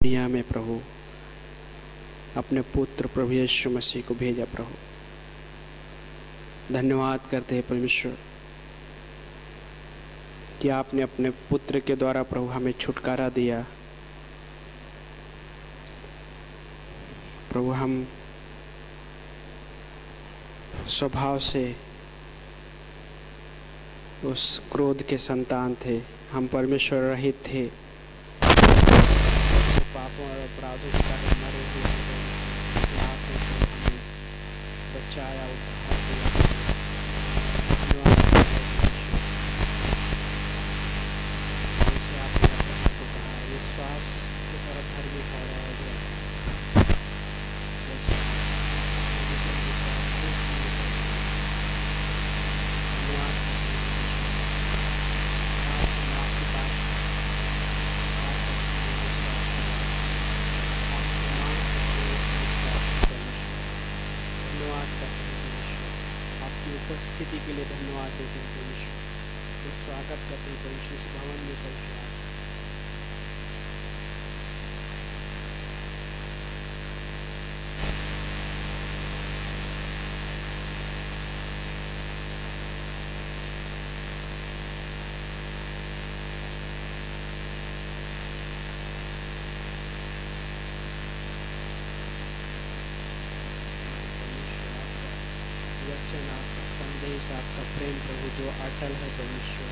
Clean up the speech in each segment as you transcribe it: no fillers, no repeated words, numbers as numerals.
दुनिया में प्रभु अपने पुत्र प्रभु यीशु मसीह को भेजा। प्रभु धन्यवाद करते हैं परमेश्वर कि आपने अपने पुत्र के द्वारा प्रभु हमें छुटकारा दिया। प्रभु हम स्वभाव से उस क्रोध के संतान थे, हम परमेश्वर रहित थे, पापों और अपराधों के कारण मरे हुए थे। आपने हमें बचाया, उद्धार दिया। धन्यवाद जैसे आपने अपने को कहा, विश्वास के तरफ धर्मी ठहराया गया। उपस्थिति के लिए धन्यवाद देते हैं परमेश्वर। स्वागत करते हैं परमेश्वर इस भवन में परमेश्वर। वचन आपका संदेश, आपका प्रेम प्रभु जो अटल है परमेश्वर,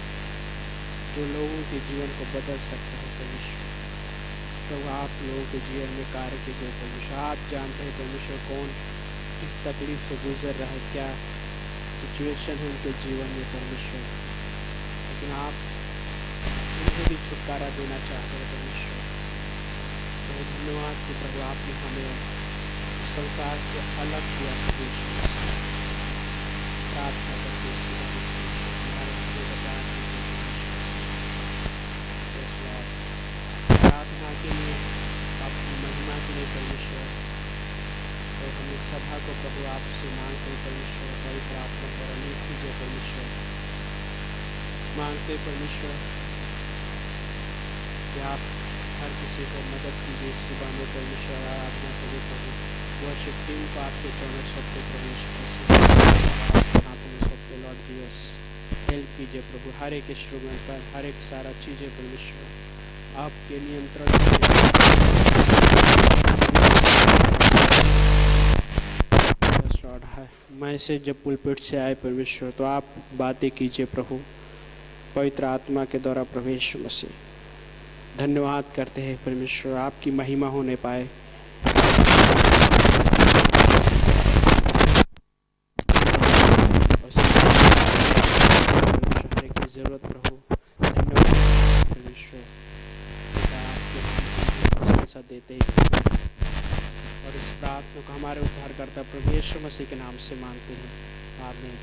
जो लोगों के जीवन को बदल सकता है परमेश्वर। प्रभु आप लोगों के जीवन में कार्य कीजिए परमेश्वर। आप जानते हैं परमेश्वर कौन किस तकलीफ से गुजर रहा है, क्या सिचुएशन है उनके जीवन में परमेश्वर, लेकिन आप उन्हें भी छुटकारा देना चाहते हैं परमेश्वर। तो धन्यवाद कि प्रभु आपने हमें संसार से अलग किया परमेश्वर। प्रार्थना करते प्रार्थना के लिए, आपकी महिमा के लिए परमेश्वर। और हमें सभा को प्रभु आपसे मांगते परमेश्वर, पवित्र आत्मा पर अनेक कीजिए परमेश्वर। मांगते परमेश्वर कि आप हर किसी को मदद कीजिए सुबह में परमेश्वर। आराधना करिए प्रभु, वर्शिप टीम को आपके चौनक सबको परमेश्वर सबके लॉर्ड जीसस हेल्प कीजिए प्रभु। हर एक इंस्ट्रूमेंट पर, हर एक सारा चीज़ें परमेश्वर आपके नियंत्रण है। मैसेज जब पुलपिट से आए परमेश्वर तो आप बातें कीजिए प्रभु, पवित्र आत्मा के द्वारा प्रवेश मसीह। धन्यवाद करते हैं परमेश्वर, आपकी महिमा होने पाए। जरूरत प्रभु, धन्यवाद परमेश्वर, आपके प्रशंसा देते हैं और इस प्रार्थना को हमारे उद्धारकर्ता प्रभु यीशु मसीह के नाम से मांगते हैं, आमीन।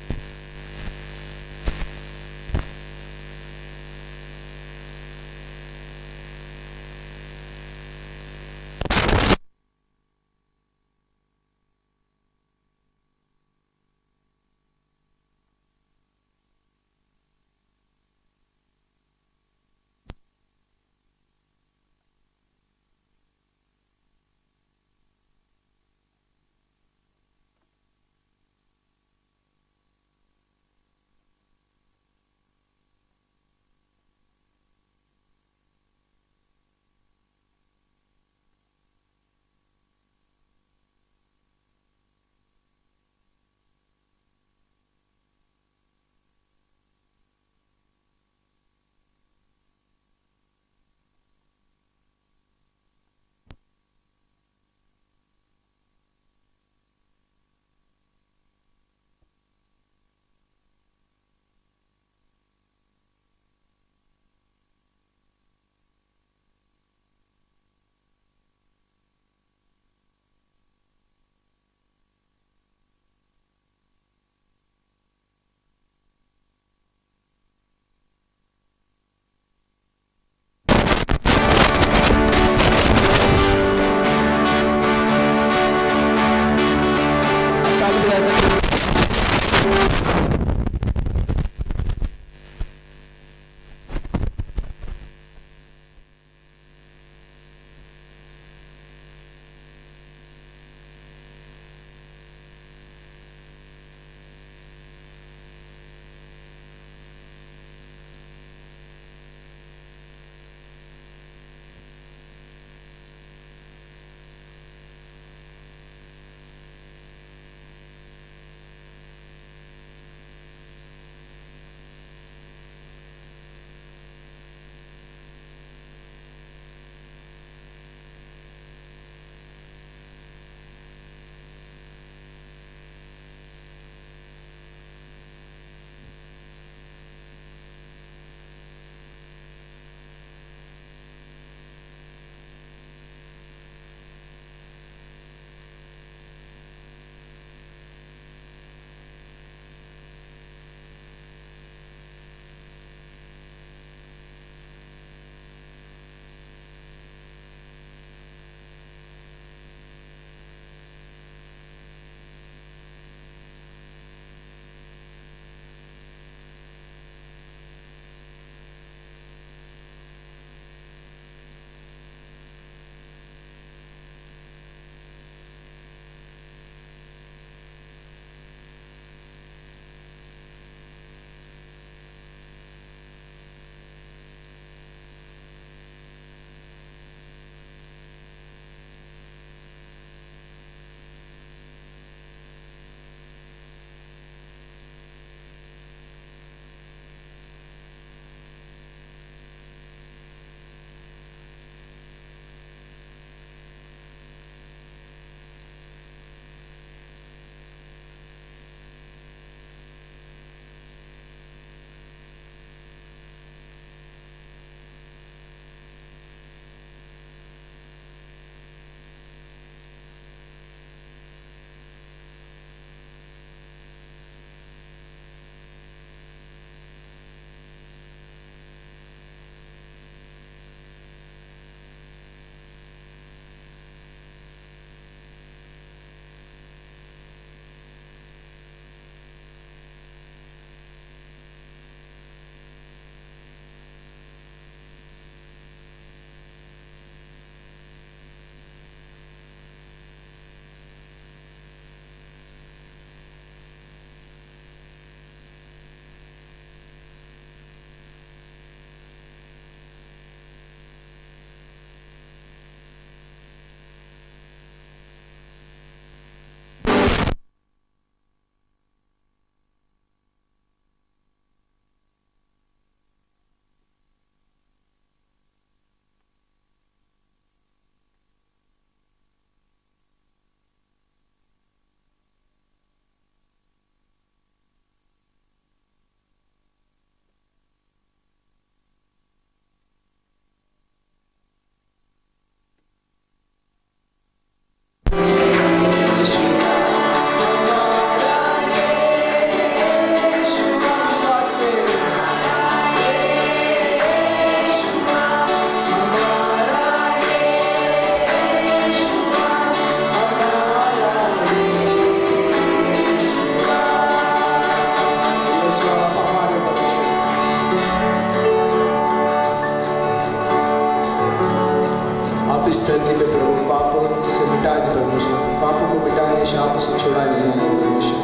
धरती पे प्रभु पापों से मिटाने परमेश्वर, पापों को मिटाने, शापों से छुड़ाने आए परमेश्वर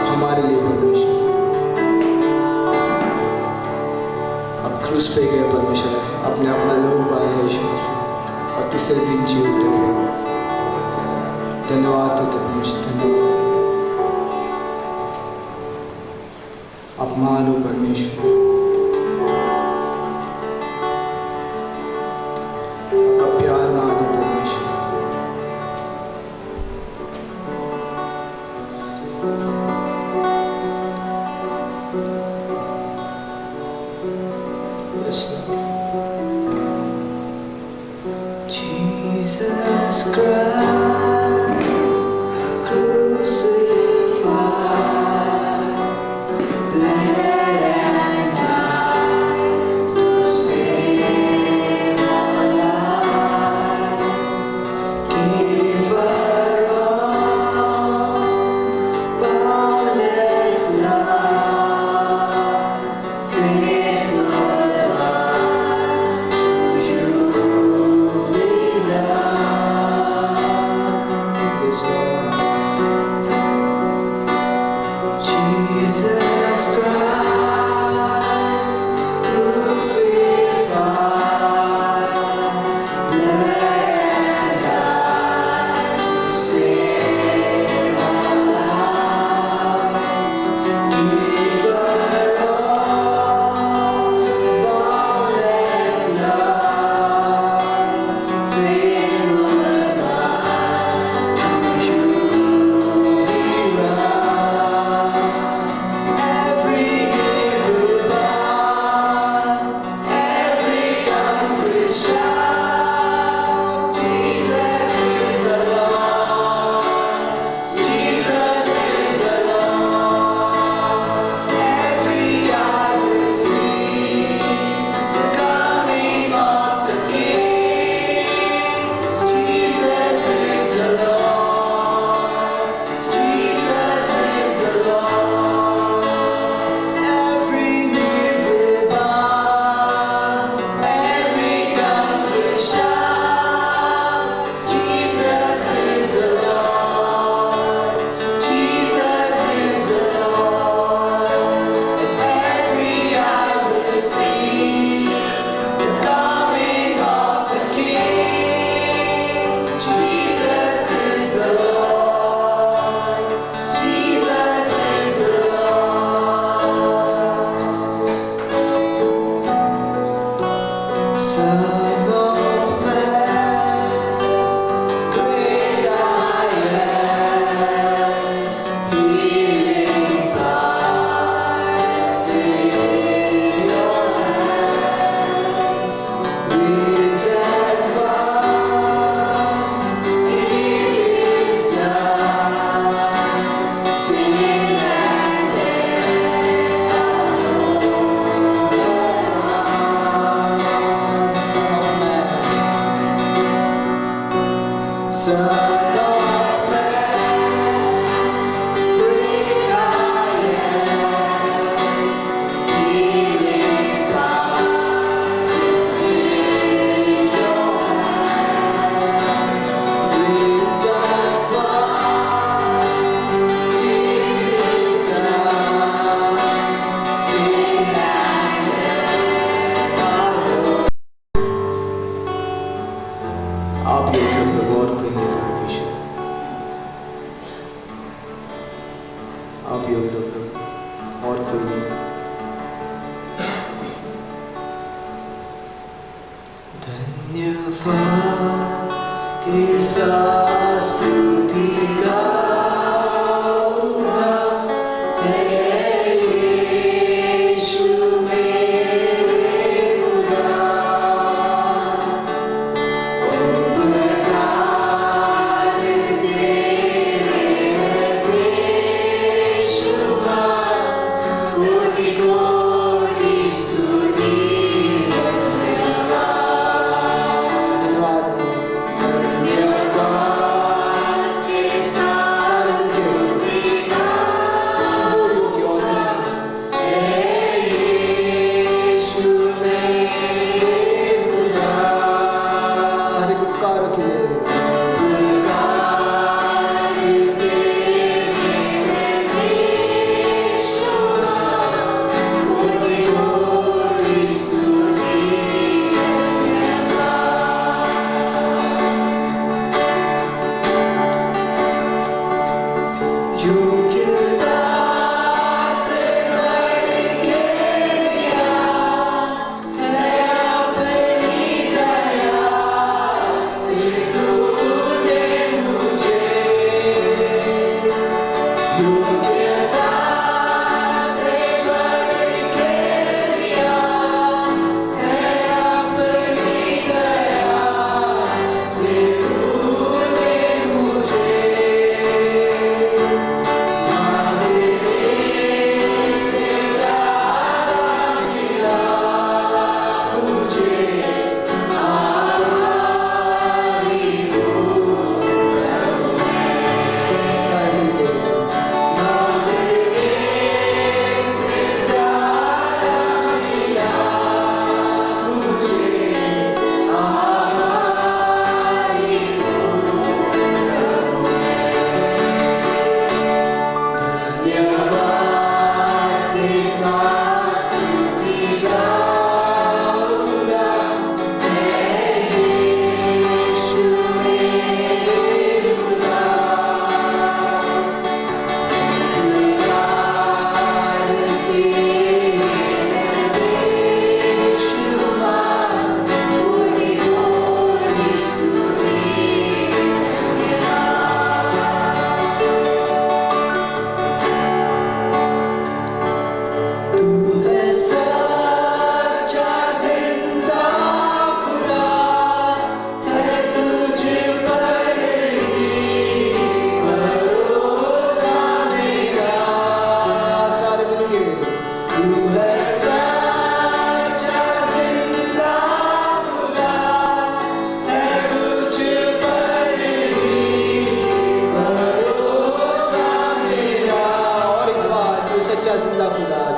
हमारे लिए परमेश्वर। अब क्रूस पे गए परमेश्वर, अपने अपना लोग पाया यीशु मसीह और तीसरे दिन जी उठे प्रभु। धन्यवाद देते परमेश्वर, धन्यवाद देते। अपमान हो परमेश्वर, आपका प्यार माने परमेश्वर। Yes, Lord. Jesus Christ crucified, bled and died to save our lives. Giver of boundless love, faithful love, to you we love. Yes, Lord. Jesus Christ crucified, bled and died to save our lives. Giver of boundless love, faithful love, to you we run. Every knee will bow, every tongue will shout, Jesus is the Lord, Jesus is the Lord. Every eye will see the coming of the King. Jesus is the Lord, Jesus is the Lord. Every knee will bow, every tongue will shout, Jesus is the Lord, Jesus is the Lord. And every eye will see the coming of the King. Jesus is the Lord, Jesus is the Lord. Son of man, great I am, healing lies in your hands. Risen one, it is done. Sin and death are overcome. Son of man, Son of man, great I am, healing lies in your hands. Risen one, it is done. Sin and death are over. आप लोग प्रभु और कोई नहीं परमेश्वर, आप योग दो प्रभु और कोई नहीं। धन्यवाद के साथ स्तुति गाऊंगा, हे यीशु मेरे खुदा। उपकार तेरे बेशुमार, कोटि कोटि स्तुति धन्यवाद। धन्यवाद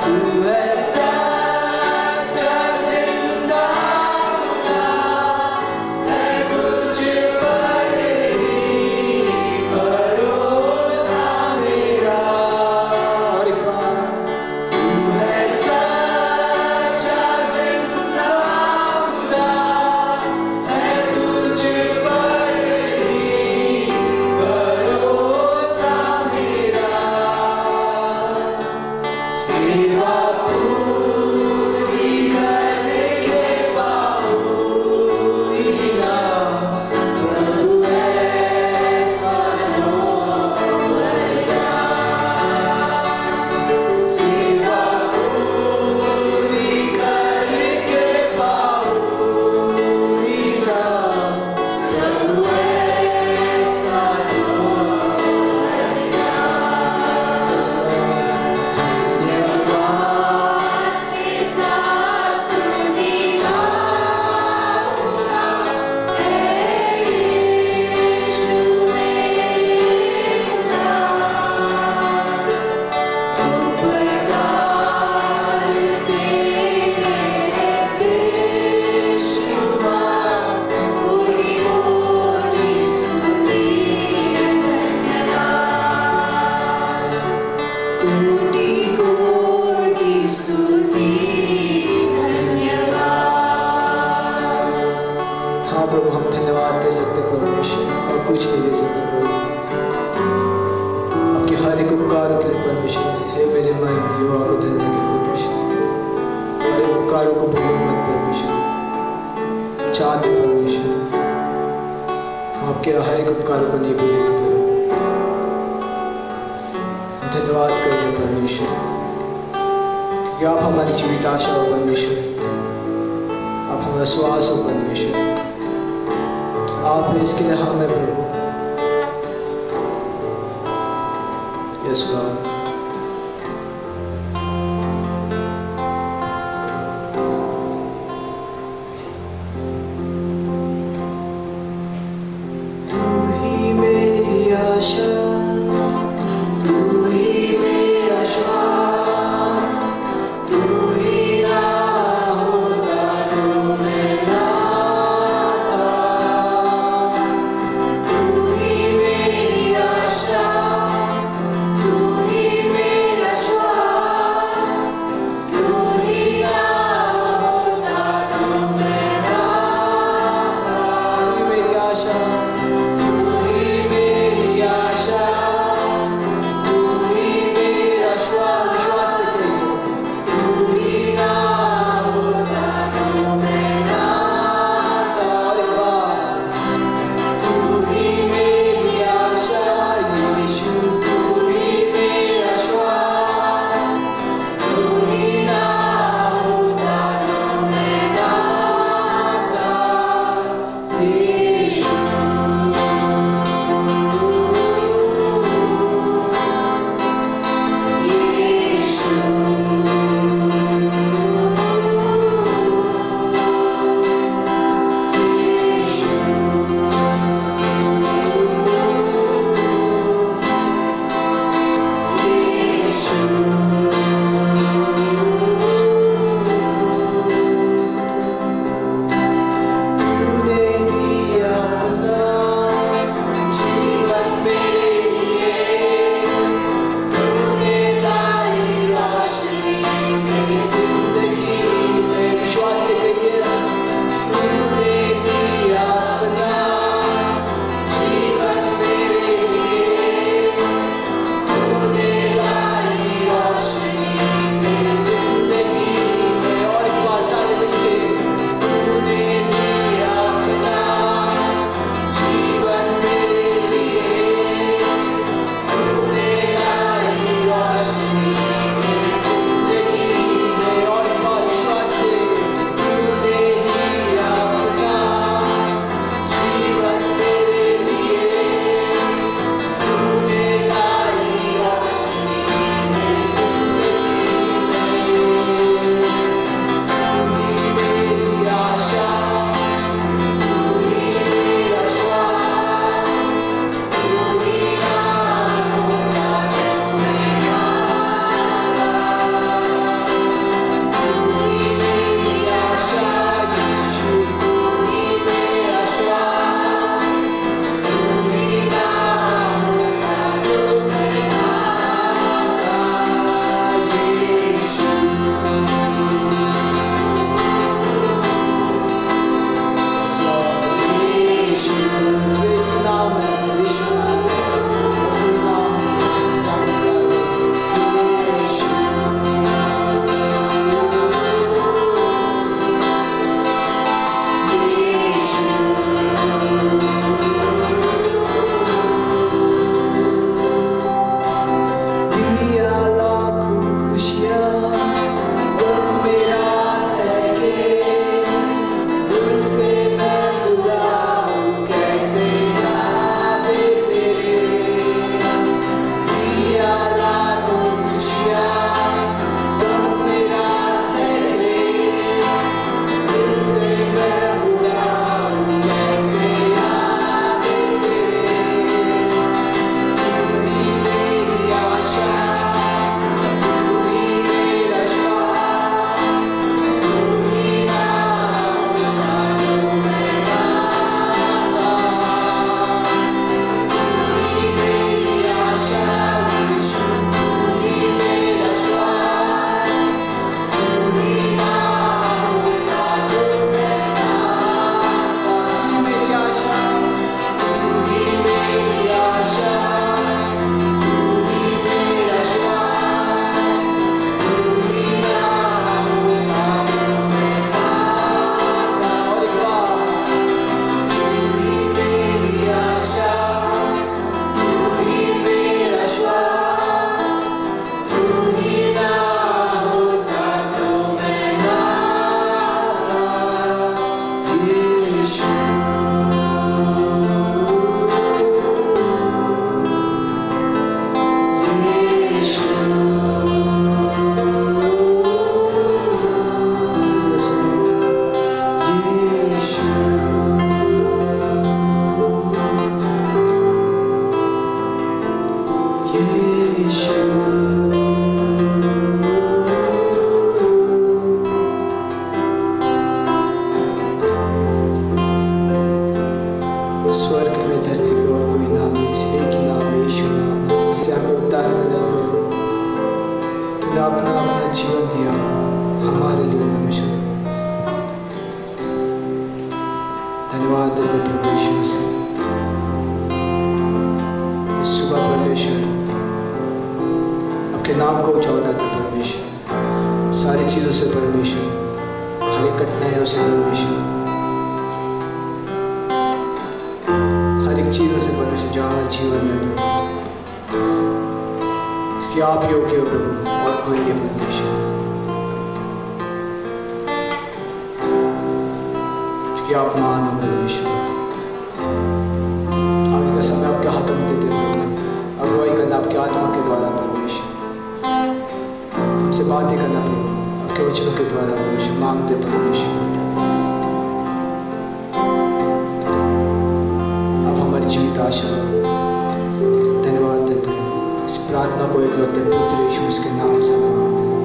के लिए में धरती पे और कोई नाम नहीं, सिर्फ एक ही नाम है, यीशु नाम, जिसे हमें उद्धार मिला प्रभु। तूने अपना जीवन दिया हमारे लिए परमेश्वर। धन्यवाद देते प्रभु यीशु मसीह। इस सुबह परमेश्वर आपके नाम को उजाला था परमेश्वर, सारी चीज़ों से परमेश्वर, हर एक कठिनाइयों से परमेश्वर, हर एक चीज़ों से परमेश्वर जो हमारे जीवन में प्रभु, क्योंकि आप योग्य हो प्रभु और कोई नहीं परमेश्वर, क्योंकि आप महान हो परमेश्वर। आगे का समय आपके हाथों में देते प्रभु, अगुवाई करना आपके आत्मा के द्वारा परमेश्वर, हमसे बातें करना प्रभु आपके वचनों के द्वारा परमेश्वर, मांगते परमेश्वर आप हमारी जीवित आशा। धन्यवाद देते हैं इस प्रार्थना को एकलौते पुत्र यीशु के नाम से मांगते हैं,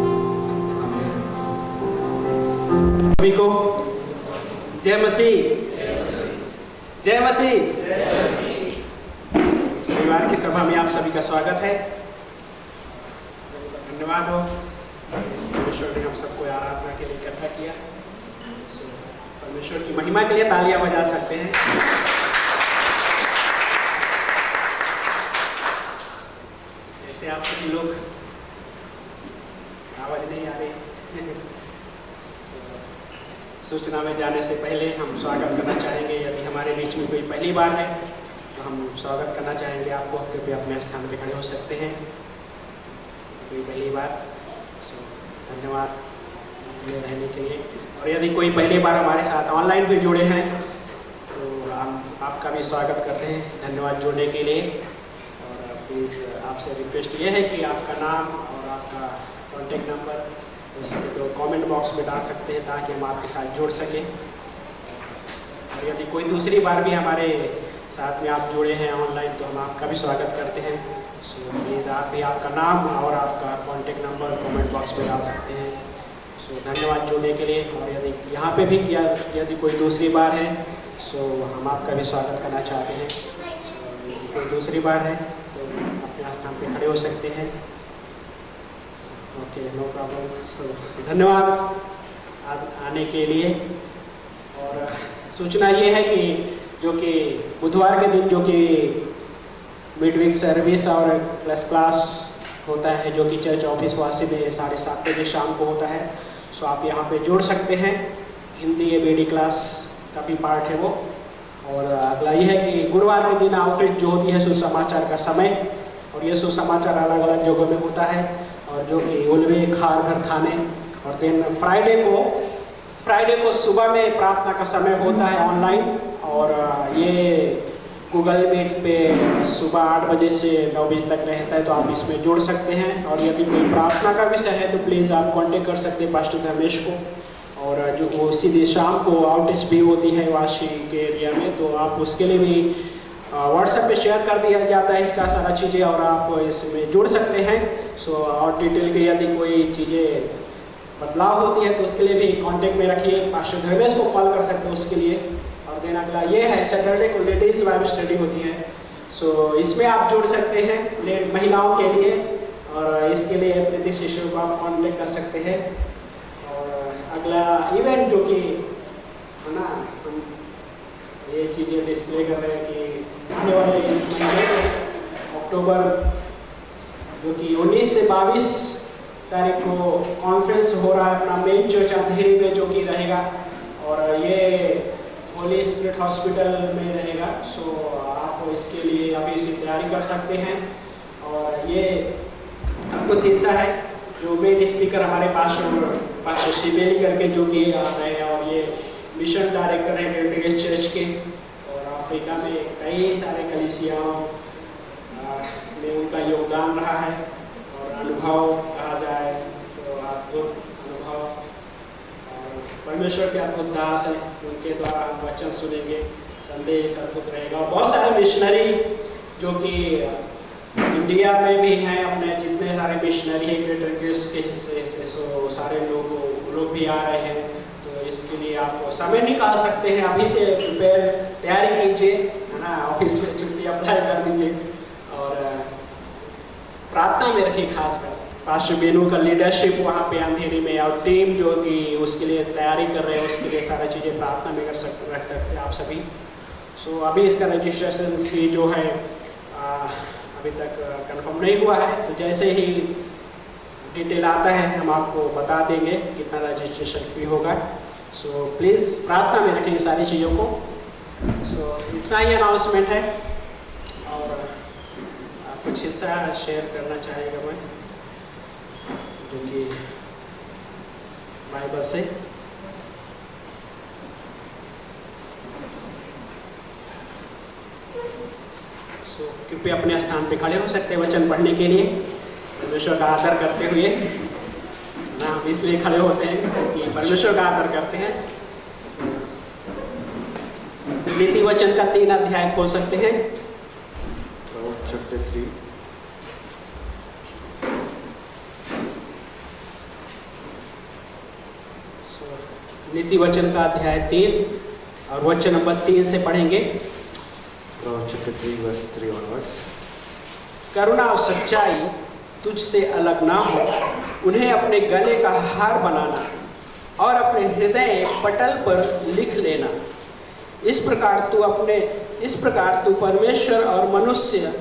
आमीन। सभी को जय मसीह, जय मसीह। इस रविवार की सभा में आप सभी का स्वागत है। धन्यवाद हो इस परमेश्वर ने हम सबको आराधना के लिए इकट्ठा किया। परमेश्वर की महिमा के लिए तालियां बजा सकते हैं। ऐसे आप सभी लोग, आवाज नहीं आ रही। सूचना में जाने से पहले हम स्वागत करना चाहेंगे, यदि हमारे बीच में कोई पहली बार है तो हम स्वागत करना चाहेंगे आपको। कृपया अपने स्थान पर खड़े हो सकते हैं। कोई पहली बार, धन्यवाद रहने के लिए। और यदि कोई पहली बार हमारे साथ ऑनलाइन भी जुड़े हैं तो हम आपका भी स्वागत करते हैं। धन्यवाद जुड़ने के लिए। और प्लीज़ आपसे रिक्वेस्ट ये है कि आपका नाम और आपका कॉन्टेक्ट नंबर हो सके तो कमेंट बॉक्स में डाल सकते हैं ताकि हम आपके साथ जुड़ सकें। और यदि कोई दूसरी बार भी हमारे साथ में आप जुड़े हैं ऑनलाइन तो हम आपका भी स्वागत करते हैं। सो प्लीज़ आप भी आपका नाम और आपका कॉन्टेक्ट नंबर कमेंट बॉक्स में डाल सकते हैं। सो धन्यवाद जुड़ने के लिए। और यदि यहाँ पे भी यदि कोई दूसरी बार है सो हम आपका भी स्वागत करना चाहते हैं। यदि कोई दूसरी बार है तो अपने स्थान पे खड़े हो सकते हैं। Okay, no problem. सो धन्यवाद आने के लिए। और सूचना ये है कि जो कि बुधवार के दिन जो कि मिडवीक सर्विस और प्लस क्लास होता है जो कि चर्च ऑफिस वासी में 7:30 बजे शाम को होता है। सो आप यहाँ पे जुड़ सकते हैं। हिंदी ABD क्लास का भी पार्ट है वो। और अगला ये है कि गुरुवार के दिन आउटरीच जो होती है सुसमाचार का समय, और ये सुसमाचार अलग अलग जगहों में होता है, और जो कि उलवे, खारघर, थाने। और दिन फ्राइडे को सुबह में प्रार्थना का समय होता है ऑनलाइन। और ये गूगल मीट पे सुबह 8 बजे से 9 बजे तक रहता है, तो आप इसमें जुड़ सकते हैं। और यदि कोई प्रार्थना का विषय है तो प्लीज़ आप कांटेक्ट कर सकते हैं पास्टर धर्मेश को। और जो वो सीधे शाम को आउटरीच भी होती है वाशी के एरिया में, तो आप उसके लिए भी व्हाट्सएप पे शेयर कर दिया जाता है इसका सारा चीज़ें, और आप इसमें जुड़ सकते हैं। सो और डिटेल के यदि कोई चीज़ें बदलाव होती है तो उसके लिए भी कांटेक्ट में रखिए, पास्टर धर्मेश को कॉल कर सकते हैं उसके लिए। और दिन अगला ये है सैटरडे को लेडीज़ बाइबल स्टडी होती है। सो इसमें आप जुड़ सकते हैं महिलाओं के लिए, और इसके लिए प्रीति शिशु को आप कांटेक्ट कर सकते हैं। और अगला इवेंट जो कि है ना, हम ये चीज़ें डिस्प्ले कर रहे हैं कि आने वाले इस महीने में अक्टूबर जो कि 19 से 22 तारीख को कॉन्फ्रेंस हो रहा है अपना मेन चर्च अंधेरी में जो कि रहेगा। और ये होली स्पिरिट हॉस्पिटल में रहेगा। सो आप इसके लिए अभी से तैयारी कर सकते हैं। और ये अद्भुत हिस्सा है जो मेन स्पीकर हमारे पास्टर शिबेली करके जो कि आ रहे हैं, और ये मिशन डायरेक्टर हैं ग्रेटर चर्च के। और अफ्रीका में कई सारे कलीसियाओं में उनका योगदान रहा है। और अनुभव कहा जाए तो अद्भुत अनुभव, और परमेश्वर के अद्भुत दास हैं, उनके द्वारा हम वचन सुनेंगे, संदेश अद्भुत रहेगा। और बहुत सारे मिशनरी जो कि इंडिया में भी हैं, अपने जितने सारे मिशनरी हैं ग्रेटर क्रिस के हिस्से से, सो सारे लोग भी आ रहे हैं। तो इसके लिए आप समय निकाल सकते हैं, अभी से प्रिपेयर तैयारी कीजिए, है ना। अपना ऑफिस में छुट्टी अप्लाई कर दीजिए और प्रार्थना में रखिए। खासकर पास्टर बेनू का लीडरशिप वहाँ पे अंधेरी में और टीम जो कि उसके लिए तैयारी कर रहे हैं, उसके लिए सारी चीज़ें प्रार्थना में रख सकते हैं आप सभी। सो अभी इसका रजिस्ट्रेशन फी जो है अभी तक कंफर्म नहीं हुआ है। तो जैसे ही डिटेल आता है हम आपको बता देंगे कितना रजिस्ट्रेशन फी होगा। सो प्लीज़ प्रार्थना में रखें सारी चीज़ों को। सो इतना ही अनाउंसमेंट है और कुछ हिस्सा शेयर करना चाहेगा मैं जो कि बाइबल से। सो कृपया अपने स्थान पे खड़े हो सकते हैं वचन पढ़ने के लिए, परमेश्वर का आदर करते हुए ना। हम इसलिए खड़े होते हैं कि परमेश्वर का आदर करते हैं। नीति वचन का 3 अध्याय खोल सकते हैं। Chapter 3. नीति वचन का अध्याय 3 और वचन नंबर 3 से पढ़ेंगे। Chapter 3 verse 3 onwards. करुणा और सच्चाई तुझसे अलग ना हो, उन्हें अपने गले का हार बनाना और अपने हृदय पटल पर लिख लेना। इस प्रकार तू परमेश्वर और मनुष्य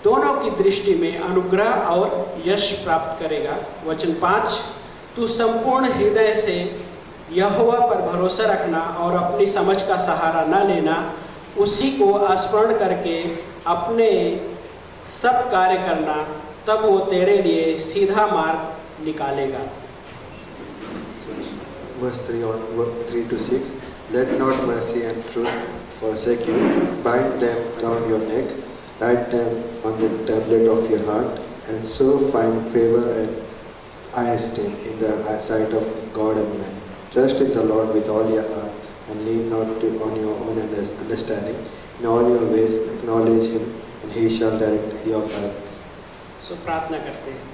दोनों की दृष्टि में अनुग्रह और यश प्राप्त करेगा। वचन 5, तू संपूर्ण हृदय से यहोवा पर भरोसा रखना और अपनी समझ का सहारा न लेना, उसी को स्मरण करके अपने सब कार्य करना, तब वो तेरे लिए सीधा मार्ग निकालेगा। Verse 3 to 6. Let not mercy and truth forsake you. Bind them around your neck. Write them on the tablet of your heart, and so find favor and eye esteem in the sight of God and man. Trust in the Lord with all your heart, and lean not on your own understanding. In all your ways acknowledge Him, and He shall direct your paths. सो प्रार्थना करते हैं।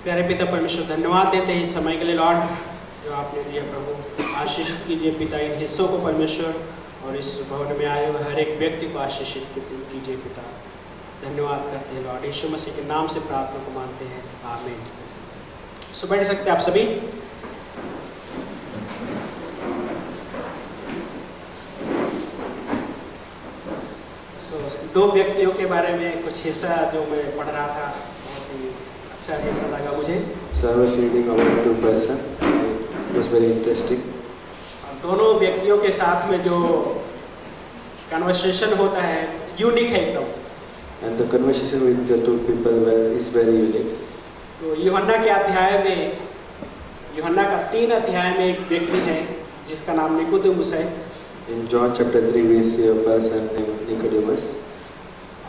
प्यारे पिता परमेश्वर, धन्यवाद देते हैं इस समय के लिए लॉर्ड जो आपने दिया। प्रभु आशीषित कीजिए पिता इन हिस्सों को परमेश्वर, और इस भवन में आए हुए हर एक व्यक्ति को आशीषित कीजिए पिता। धन्यवाद करते हैं लॉर्ड, यीशु मसीह के नाम से प्रार्थना को मानते हैं, आमीन। सो बैठ सकते हैं आप सभी। दो व्यक्तियों के बारे में कुछ हिस्सा जो मैं पढ़ रहा था, बहुत ही अच्छा हिस्सा लगा मुझे। So I was reading about 2 person. It was very interesting. दोनों व्यक्तियों के साथ में जो कन्वर्सेशन होता है यूनिक है एकदम। And the conversation with the 2 people is very unique. तो यूहन्ना के अध्याय में, यूहन्ना का 3 अध्याय में एक व्यक्ति है जिसका नाम निकोदेमुस है। In John chapter 3 we see a person named Nicodemus.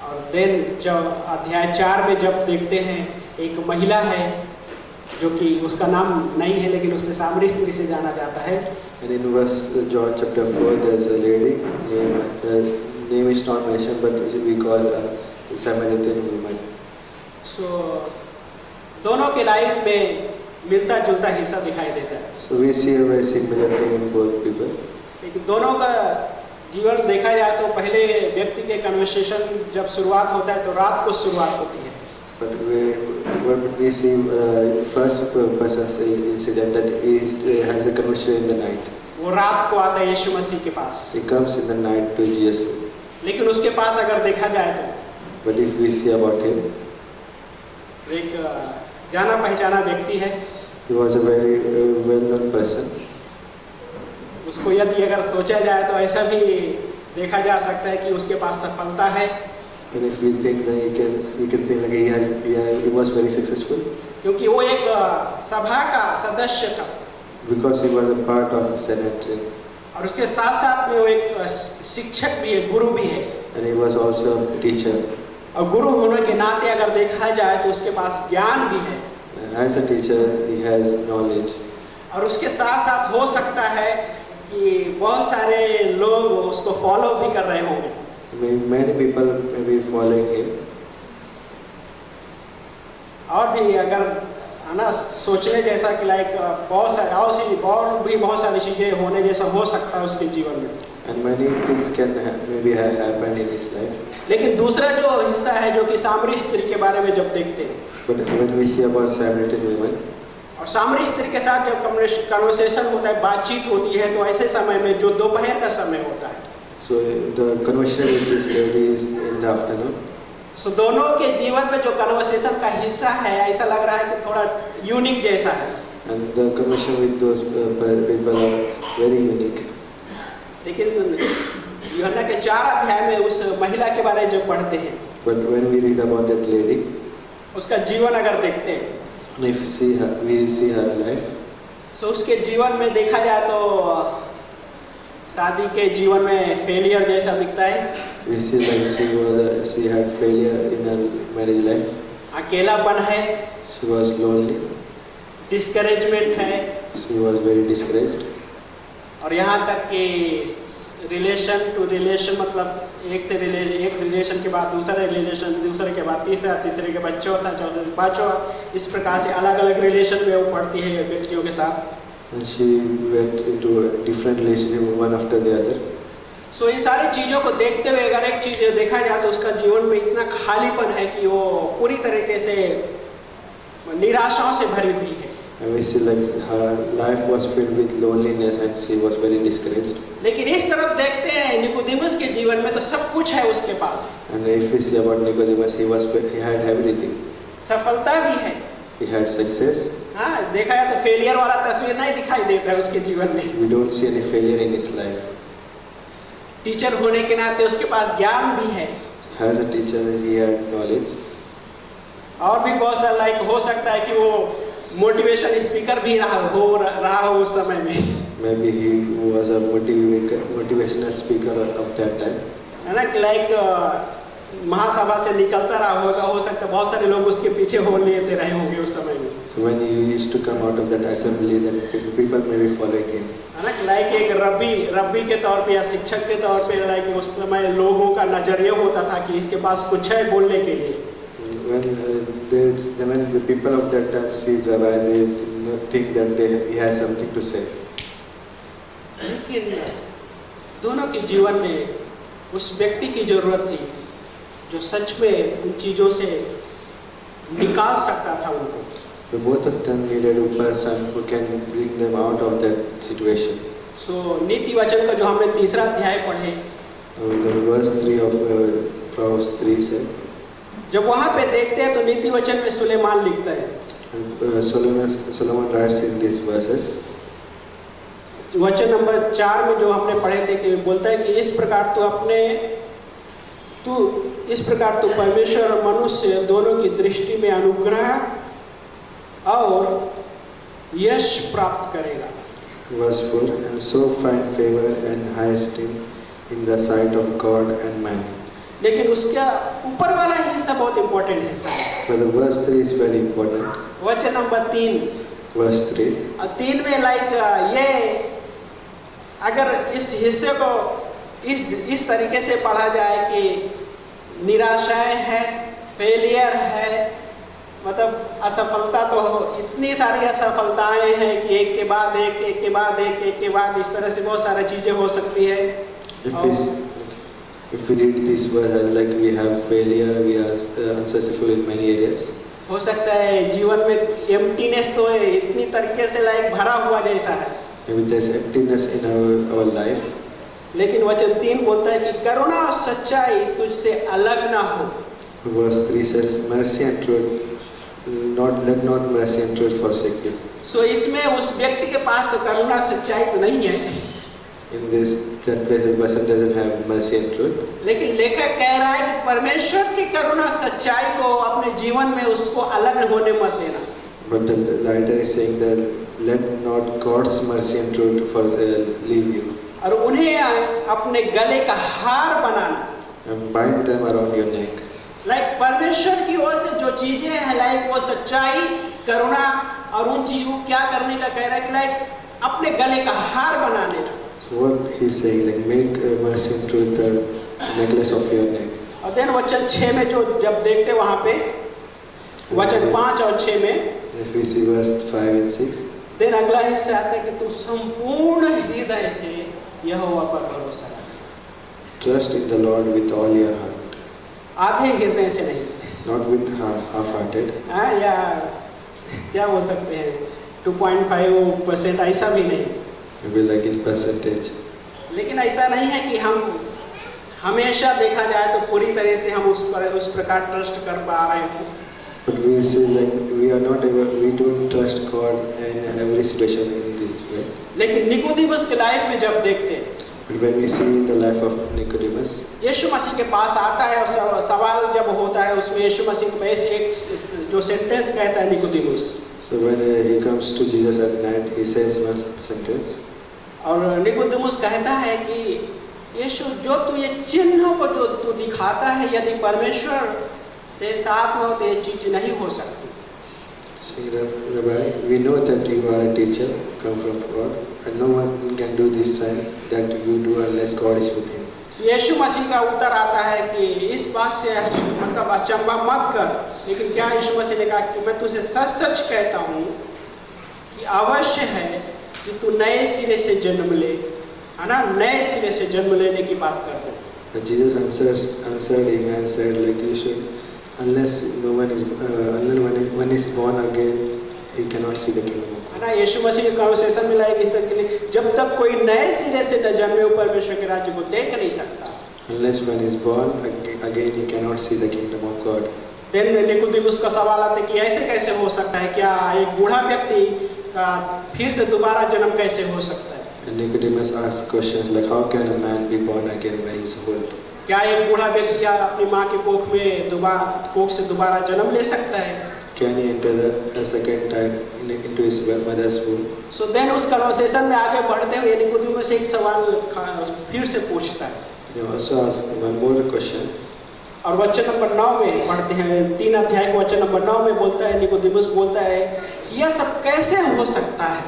और देन जब अध्याय 4 में जब देखते हैं एक महिला है जो कि उसका नाम नहीं है लेकिन उससे सामरी स्त्री से जाना जाता है। And in verse John chapter 4 there is a lady name is not mentioned, but we call a Samaritan woman. So दोनों के लाइफ में मिलता जुलता हिस्सा दिखाई देता है। So we see a very similar thing in both people. लेकिन दोनों का जीवन देखा जाए तो पहले व्यक्ति के कन्वर्सेशन जब शुरुआत होता है तो रात को शुरुआत होती है। But we see first person's incident that he has a conversation in the night. वो रात को आता है यीशु मसीह के पास। He comes in the night to Jesus. लेकिन उसके पास अगर देखा जाए तो But if we see about him, एक जाना पहचाना व्यक्ति है। he was a very well-known person. उसको यदि अगर सोचा जाए तो ऐसा भी देखा जा सकता है कि उसके पास सफलता है। And if we think that we can think like he was very successful. क्योंकि वो एक सभा का सदस्य था। Because he was a part of Sanhedrin. और उसके साथ साथ में वो एक शिक्षक भी है, गुरु भी है। And he was also a teacher. और गुरु होने के नाते अगर देखा जाए तो उसके पास ज्ञान भी है। As a teacher, he has knowledge. और उसके साथ साथ हो सकता है कि बहुत सारे लोग उसको फॉलो भी कर रहे होंगे। Many people may be following him. और भी अगर है ना सोचने जैसा कि लाइक बहुत सारी और भी बहुत सारी चीजें होने जैसा हो सकता है उसके जीवन में। And many things can maybe have happened in his life. लेकिन दूसरा जो हिस्सा है जो कि सामरी स्त्री के बारे में जब देखते हैं, But when we see about Samaritan women, और सामरी स्त्री के साथ जब कन्वर्सेशन होता है, बातचीत होती है, तो ऐसे समय में जो दोपहर का समय होता है, so the conversation with this lady is in the afternoon. सो दोनों के जीवन में जो कन्वर्सेशन का हिस्सा है, ऐसा लग रहा है कि थोड़ा यूनिक जैसा है। And the conversation with those people are very unique. लेकिन यूहन्ना के 4 अध्याय में उस महिला के बारे में जब पढ़ते हैं, But when we read about that lady, उसका जीवन अगर देखते हैं, and if we see her life, तो उसके जीवन में देखा जाए तो शादी के जीवन में फेलियर जैसा दिखता है। we see like she had failure in her marriage life. अकेलापन है, She was lonely. डिस्करेजमेंट है, She was very discouraged. और यहाँ तक कि रिलेशन टू रिलेशन, मतलब एक रिलेशन के बाद दूसरा रिलेशन, दूसरे के बाद तीसरा, तीसरे के बाद चौथा, चौथे के पांचवा, इस प्रकार से अलग अलग रिलेशन में वो पढ़ती है व्यक्तियों के साथ। And she went into a different relationship one after the other. सो इन सारी चीज़ों को देखते हुए अगर एक चीज़ देखा जाए तो उसका जीवन में इतना खालीपन है कि वो पूरी तरीके से निराशाओं से भरी हुई है। And we see like her life was filled with loneliness and she was very discouraged. लेकिन इस तरफ देखते हैं निकोदेमुस के जीवन में तो सब कुछ है उसके पास, And if we see about Nicodemus, he had everything. सफलता भी है। He had success. हाँ, देखा जाए तो फेलियर वाला तस्वीर नहीं दिखाई देता है उसके जीवन में। We don't see any failure in his life. Teacher होने के नाते उसके पास ज्ञान भी है, As a teacher, he had knowledge. और भी बहुत सारा लाइक हो सकता है कि वो मोटिवेशन स्पीकर भी रहा हो उस समय में, Maybe he was a motivational speaker of that time. है ना, कि लाइक महासभा से निकलता रहा होगा, हो सकता है बहुत सारे लोग उसके पीछे हो लेते रहे होंगे उस समय में, So when he used to come out of that assembly, then people may be following him. है ना, कि लाइक एक रब्बी के तौर पे या शिक्षक के तौर पे लाइक उस समय लोगों का नजरिया होता था कि इसके पास कुछ है बोलने के लिए। When the people of that time see Rabbi, they think that he has something to say. लेकिन दोनों के जीवन में उस व्यक्ति की जरूरत थी जो सच में उन चीजों से निकाल सकता था उनको। So both of them needed a person who can bring them out of that situation. सो नीति वचन का जो हमने 3रा अध्याय पढ़े, The verse 3 of Proverbs 3 said, जब वहाँ पे देखते हैं तो नीति वचन में सुलेमान लिखता है, and Solomon writes in these verses, वचन नंबर 4 में जो हमने पढ़े थे कि बोलता है कि इस प्रकार तू परमेश्वर और मनुष्य दोनों की दृष्टि में अनुग्रह और यश प्राप्त करेगा। verse 4, and so find favor and high esteem in the sight of God and man. लेकिन उसका ऊपर वाला हिस्सा बहुत इंपॉर्टेंट हिस्सा है। But the verse 3 is very important. वचन नंबर 3, Verse 3. और 3 में लाइक ये अगर इस हिस्से को इस तरीके से पढ़ा जाए कि निराशाएं है, फेलियर है, मतलब असफलता, तो इतनी सारी असफलताएं हैं कि एक के बाद एक इस तरह से बहुत सारी चीजें हो सकती है। If we read this verse, like we have failure, we are unsuccessful in many areas. हो सकता है जीवन में एम्प्टीनेस तो इतनी तरीके से लाइक भरा हुआ जैसा है, Maybe there's emptiness in our life. लेकिन वचन 3 बोलता है कि करुणा और सच्चाई तुझसे अलग ना हो। Verse 3 says, mercy and truth, let not mercy and truth forsake you. सो इसमें उस व्यक्ति के पास तो करुणा सच्चाई तो नहीं है, In that place, a person doesn't have mercy and truth. लेकिन लेखक कह रहा है कि परमेश्वर की करुणा सच्चाई को अपने जीवन में उसको अलग होने मत देना। But the writer is saying that let not God's mercy and truth leave you. और उन्हें अपने गले का हार बनाना, And bind them around your neck. Like परमेश्वर की ओर से जो चीजें हैं, लाइक वो सच्चाई, करुणा और उन चीजों को क्या करने का कह रहा है कि लाइक अपने गले का हार बनाने। So what he's saying, like make mercy and truth the necklace of your neck. और देन वचन 6 में जो जब देखते वहाँ पे वचन 5 और 6 में, If we see verse 5 and 6, then अगला हिस्सा आता है कि तू संपूर्ण हृदय से यहोवा पर भरोसा रख। trust in the Lord with all your heart, आधे हृदय से नहीं, not with half-hearted. हाँ, या क्या बोल सकते हैं 2.5% ऐसा भी नहीं, Maybe like in percentage. लेकिन ऐसा नहीं है कि हम हमेशा देखा जाए तो पूरी तरह से हम उस प्रकार ट्रस्ट कर पा रहे हो। But we say like we are not able, we don't trust God in every situation in this way. लेकिन निकोदेमुस के लाइफ में जब देखते हैं, But when we see in the life of Nicodemus, यीशु मसीह के पास आता है और सवाल जब होता है उसमें यीशु मसीह के पास एक जो सेंटेंस कहता है Nicodemus, so when he comes to Jesus at night, he says one sentence. और निकोदेमुस कहता है कि यीशु जो तू ये चिन्हों को जो तू दिखाता है, यदि परमेश्वर तेरे साथ में हो तो ये चीज नहीं हो सकती। So Rabbi, we know that you are a teacher, come from God, and no one can do this sign that you do unless God is with him. यीशु मसीह का उत्तर आता है कि इस बात से मतलब अचंभा मत कर, लेकिन क्या यीशु मसीह ने कहा कि मैं तुझे सच सच कहता हूँ कि अवश्य है कि तू नए सिरे से जन्म ले, है ना, नए सिरे से जन्म लेने की बात करते हैं। But Jesus answered him and said, like you should, unless one is born again, he cannot see the kingdom of God. है ना, यीशु मसीह के कन्वर्सेशन में लाइक इस तरह के लिए, जब तक कोई नए सिरे से न जन्मे हो परमेश्वर के राज्य को देख नहीं सकता। Unless one is born again, he cannot see the kingdom of God. Then Nicodemus का सवाल आता है कि ऐसे कैसे हो सकता है, क्या एक बूढ़ा व्यक्ति का फिर से दोबारा जन्म कैसे हो सकता है? And Nicodemus asks questions like, how can a man be born again when he is old? क्या एक बूढ़ा व्यक्ति अपनी माँ के कोख से दोबारा जन्म ले सकता है? Can he enter a second time into his mother's womb? So then उस कन्वर्सेशन में आगे बढ़ते हुए निकोदेमुस एक सवाल फिर से पूछता है, He also asks one more question. और वचन नंबर 9 में पढ़ते हैं, 3 अध्याय के वचन नंबर 9 में बोलता है, निकोदेमुस बोलता है कि यह सब कैसे हो सकता है?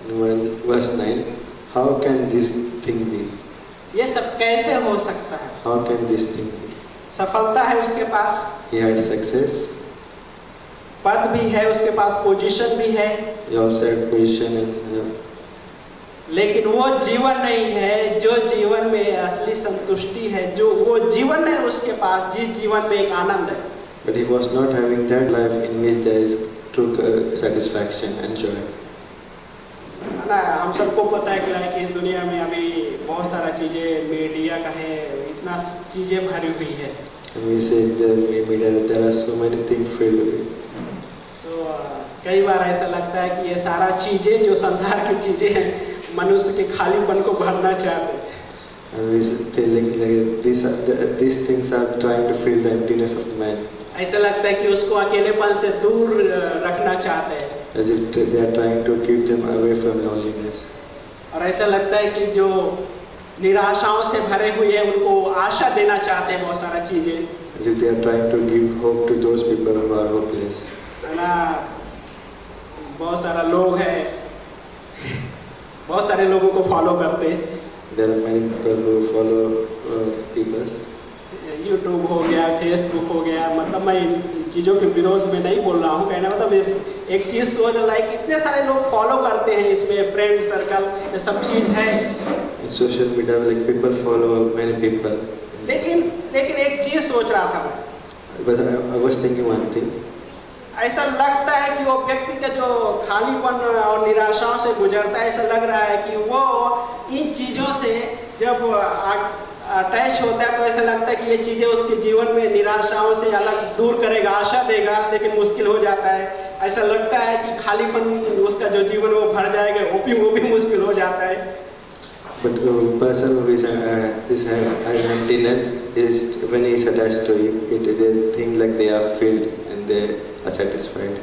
In verse 9, how can this thing be? ये सब कैसे हो सकता है? How can this thing be? सफलता है उसके पास, He had success, पद भी है उसके पास, पोजीशन भी है, he also had position and लेकिन वो जीवन नहीं है जो जीवन में असली संतुष्टि है, जो वो जीवन है उसके पास जिस जीवन में एक आनंद है। but he was not having that life in which there is true satisfaction and joy. है ना, हम सबको पता है कि इस दुनिया में अभी बहुत सारा चीज़ें मीडिया का है, इतना चीज़ें भरी हुई है। And we say in the media that there are so many things filled with it. सो कई बार ऐसा लगता है कि ये सारा चीज़ें जो संसार की चीज़ें हैं मनुष्य के खालीपन को भरना चाहते हैं। And we say like these things are trying to fill the emptiness of man. ऐसा लगता है कि उसको अकेलेपन से दूर रखना चाहते हैं, As if they are trying to keep them away from loneliness. और ऐसा लगता है कि जो निराशाओं से भरे हुए हैं उनको आशा देना चाहते हैं बहुत सारा चीज़ें, As if they are trying to give hope to those people who are hopeless. है ना। बहुत सारा लोग हैं, बहुत सारे लोगों को फॉलो करते हैं, There are many people who follow people. YouTube हो गया, फेसबुक हो गया, मतलब मैं इन चीज़ों के विरोध में नहीं बोल रहा हूँ, कहना मतलब एक चीज़ सोच लाइक इतने सारे लोग फॉलो करते हैं, इसमें फ्रेंड सर्कल ये सब चीज़ है, In social media, like people follow many people. लेकिन एक चीज़ सोच रहा था मैं, But I was thinking one thing. ऐसा लगता है कि वो व्यक्ति का जो खालीपन और निराशाओं से गुजरता है, ऐसा लग रहा है कि वो इन चीज़ों से जब अटैच होता है तो ऐसा लगता है कि ये चीज़ें उसके जीवन में निराशाओं से अलग दूर करेगा, आशा देगा, लेकिन मुश्किल हो जाता है। ऐसा लगता है कि खालीपन उसका जो जीवन वो भर जाएगा, वो भी मुश्किल हो जाता है। But a person who is has emptiness is when he is attached to it, they think like they are filled and they are satisfied.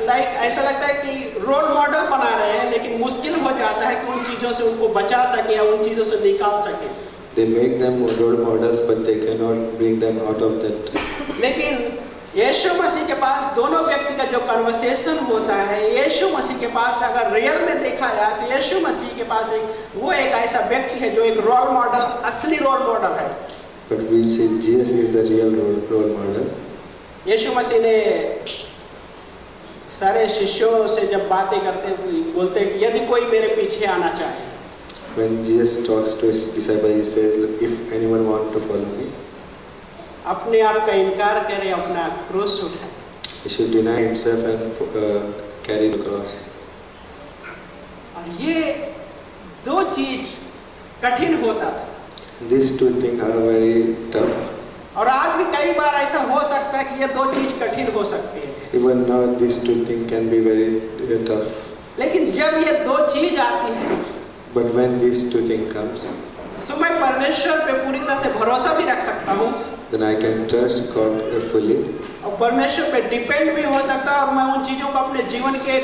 Like ऐसा लगता है कि रोल मॉडल बना रहे हैं, लेकिन मुश्किल हो जाता है कि उन चीज़ों से उनको बचा सके या उन चीज़ों से निकाल सके। They make them role models, but they cannot bring them out of that. लेकिन यीशु मसीह के पास दोनों व्यक्ति का जो कन्वर्सेशन होता है, यीशु मसीह के पास अगर रियल में देखा जाए तो यीशु मसीह के पास वो एक ऐसा व्यक्ति है जो एक रोल मॉडल, असली रोल मॉडल है। But we see Jesus is the real role model. यीशु मसीह ने सारे शिष्यों से जब बातें करते बोलते कि यदि कोई मेरे पीछे आना चाहे, When Jesus talks to his disciples, he says, if anyone wants to follow me, अपने आप का इनकार करे, अपना क्रूस उठाए। he should deny himself and carry the cross. और ये दो चीज कठिन होता था। These two things are very tough. और आज भी कई बार ऐसा हो सकता है कि ये दो चीज कठिन हो सकती है। Even now, these two things can be very tough. लेकिन जब ये दो चीज आती है, But when these two things comes, तो मैं परमेश्वर पे पूरी तरह से भरोसा भी रख सकता हूँ, then I can trust God fully. और परमेश्वर पे डिपेंड भी हो सकता है, और मैं उन चीजों को अपने जीवन के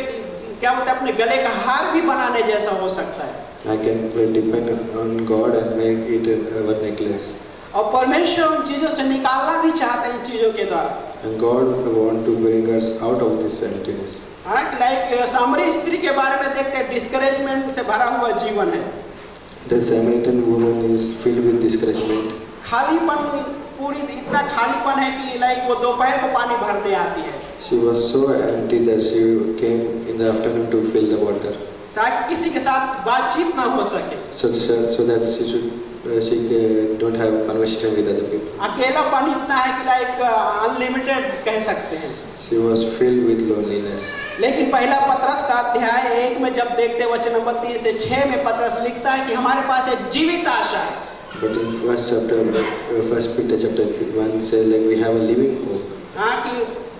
क्या बोलते हैं अपने गले का हार भी बनाने जैसा हो सकता है। I can depend on God and make it our necklace. और परमेश्वर उन चीजों से निकालना भी चाहता है इन चीजों के द्वारा। And God want to bring us out of this emptiness. हालांकि लाइक सामरी स्त्री के बारे में देखते हैं, डिस्करेजमेंट से भरा हुआ जीवन है। The Samaritan woman is filled with discouragement. खालीपन, पूरी इतना खालीपन है कि लाइक वो दोपहर को पानी भरने आती है, She was so empty that she came in the afternoon to fill the water, ताकि किसी के साथ बातचीत ना हो सके। so that she don't have conversation with other people. अकेला पानी इतना है कि लाइक अनलिमिटेड कह सकते हैं। She was filled with loneliness. लेकिन पहला पतरस का अध्याय 1 में जब देखते वचन नंबर 3 से 6 में पतरस लिखता है कि हमारे पास एक जीवित आशा है। But in first Peter chapter 1 says like we have a living hope. हाँ कि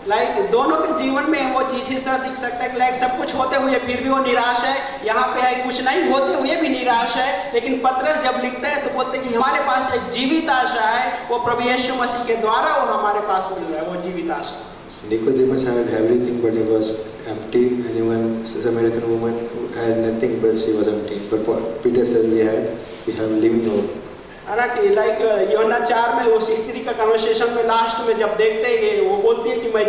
लाइक दोनों के जीवन में वो चीज हिस्सा दिख सकता है कि लाइक सब कुछ होते हुए फिर भी वो निराश है, यहाँ पे है कुछ नहीं होते हुए भी निराश है। लेकिन पतरस जब लिखता है तो बोलते हैं कि हमारे पास एक जीवित आशा है, वो प्रभु यीशु मसीह के द्वारा वो हमारे पास मिल रहा है, वो जीवित आशा। Nicodemus had everything but he was empty, and even Samaritan woman had nothing but she was empty. But Peter said we have living hope. है ना कि लाइक यूहन्ना 4 में उस स्त्री का कन्वर्सेशन में लास्ट में जब देखते हैं वो बोलती है कि मैं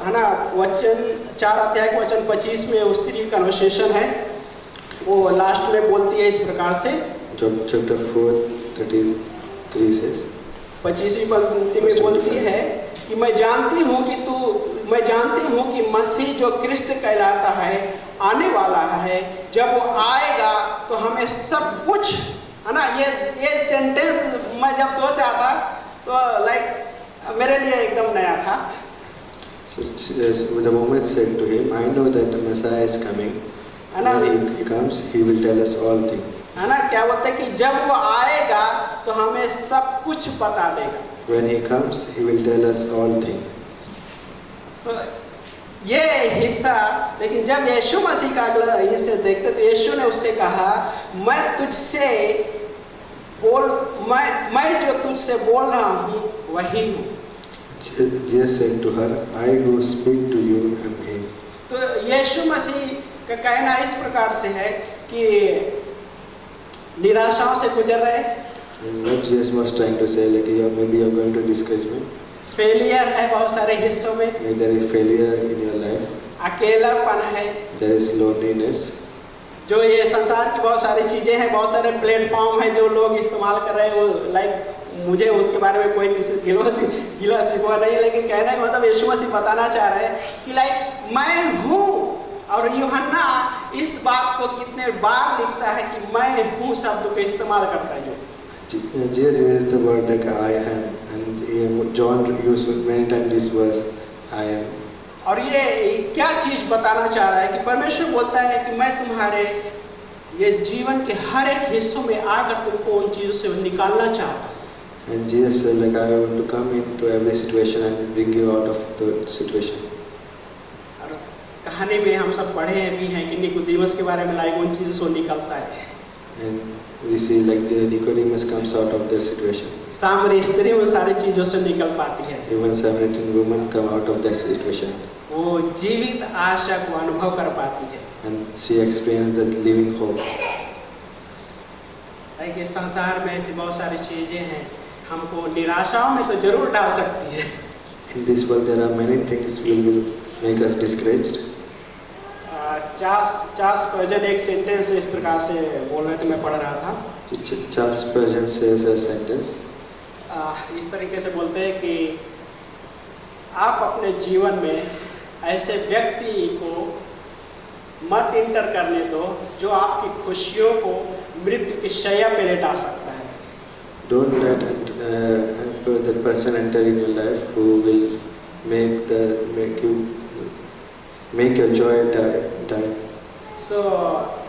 है ना वचन 4 अध्याय के वचन 25 में उस स्त्री की कन्वर्सेशन है, वो लास्ट में बोलती है इस प्रकार से। Chapter 4:33 says, 25वीं पंक्ति में बोलती है कि मैं जानती हूँ कि मसीह जो क्रिस्त कहलाता है आने वाला है, जब वो आएगा तो हमें सब कुछ, है ना। ये सेंटेंस मैं जब सोचा था तो लाइक मेरे लिए एकदम नया था। So the woman said to him, I know that the Messiah is coming. When he comes, he will tell us all things. है ना, क्या बोलते हैं कि जब वो आएगा तो हमें सब कुछ बता देगा। When he comes, he will tell us all things. So, ये हिस्सा, लेकिन जब यीशु मसीह का अगला हिस्से देखते तो यीशु ने उससे कहा, मैं जो तुझसे बोल रहा हूँ वही हूँ। Jesus said to her, I who speak to you am he. तो यीशु मसीह का कहना इस प्रकार से है कि निराशाओं से गुजर रहे। And what Jesus was trying to say, like maybe you are going to discouragement. Failure है बहुत सारे हिस्सों में। Maybe there is failure in your life. अकेलापन है। There is loneliness. जो ये संसार की बहुत सारी चीजें हैं, बहुत सारे प्लेटफॉर्म हैं जो लोग इस्तेमाल कर रहे हैं, वो लाइक मुझे उसके बारे में कोई गिला शिकवा नहीं है, लेकिन कहने का मतलब यीशु मसीह बताना चाह रहे हैं कि लाइक मैं हूँ। और यूहन्ना इस बात को कितने बार लिखता है कि मैं हूँ शब्द को इस्तेमाल करता है। Jesus used the word like I am, and John used many times this verse, I am. और ये क्या चीज बताना चाह रहा है कि परमेश्वर बोलता है कि मैं तुम्हारे ये जीवन के हर एक हिस्सों में आकर तुमको उन चीजों से निकालना चाहता हूँ। And Jesus said like I want to come into every situation and bring you out of the situation. और कहानी में हम सब पढ़े भी हैं कि निकोदेमस के बारे में लाइक उन चीजों से निकलता है। And we see like Nicodemus comes out of their situation. सामरी स्त्री उन सारी चीजों से निकल पाती है। Even Samaritan woman come out of that situation. वो जीवित आशा को अनुभव कर पाती है। And she experienced that living hope. कि संसार में ऐसी बहुत सारी चीजें हैं, हमको निराशाओं में तो जरूर डाल सकती है। In this world there are many things will make us discouraged. Charles Spurgeon एक सेंटेंस इस प्रकार से बोल रहे थे, मैं पढ़ रहा था। Charles Spurgeon says a sentence. इस तरीके से बोलते हैं कि आप अपने जीवन में ऐसे व्यक्ति को मत इंटर करने दो जो आपकी खुशियों को मृत्यु की शैया पे लेटा सकता है। Don't let the person enter in your life who will make your joy die.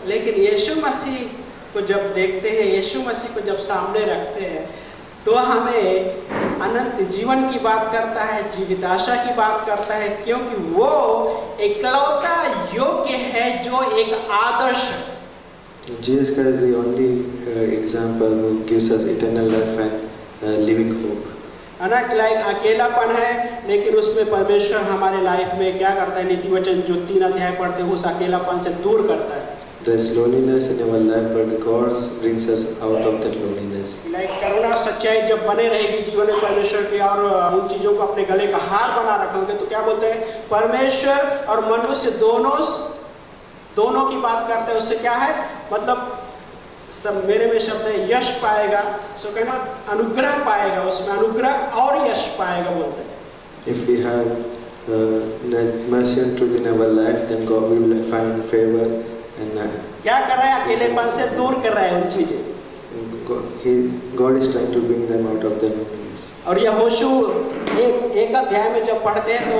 लेकिन यीशु मसीह को जब देखते हैं, यीशु मसीह को जब सामने रखते हैं, तो हमें अनंत जीवन की बात करता है, जीवित आशा की बात करता है, क्योंकि वो इकलौता योग्य है जो एक आदर्श है। Jesus Christ is the only example who gives us eternal life and living hope. है ना, लाइक अकेलापन है, लेकिन उसमें परमेश्वर हमारे लाइफ में क्या करता है, नीति वचन जो 3 अध्याय पढ़ते हैं उस अकेलापन से दूर करता है। There's loneliness in our life, but God brings us out of that loneliness. Like करुणा सच्चाई जब बने रहेगी जीवन में परमेश्वर की, और उन चीज़ों को अपने गले का हार बना रखोगे, तो क्या बोलते हैं, परमेश्वर और मनुष्य दोनों की बात करते हैं। उससे क्या है, मतलब सब मेरे में शब्द है यश पाएगा, सो कहना अनुग्रह पाएगा, उसमें अनुग्रह और यश पाएगा बोलते हैं। If we have that mercy and truth in our life, then God we will find favor and क्या कर रहा है, अकेलेपन से दूर कर रहा है उन चीजें। God is trying to bring them out of their loneliness. और यहोशू एक अध्याय में जब पढ़ते हैं तो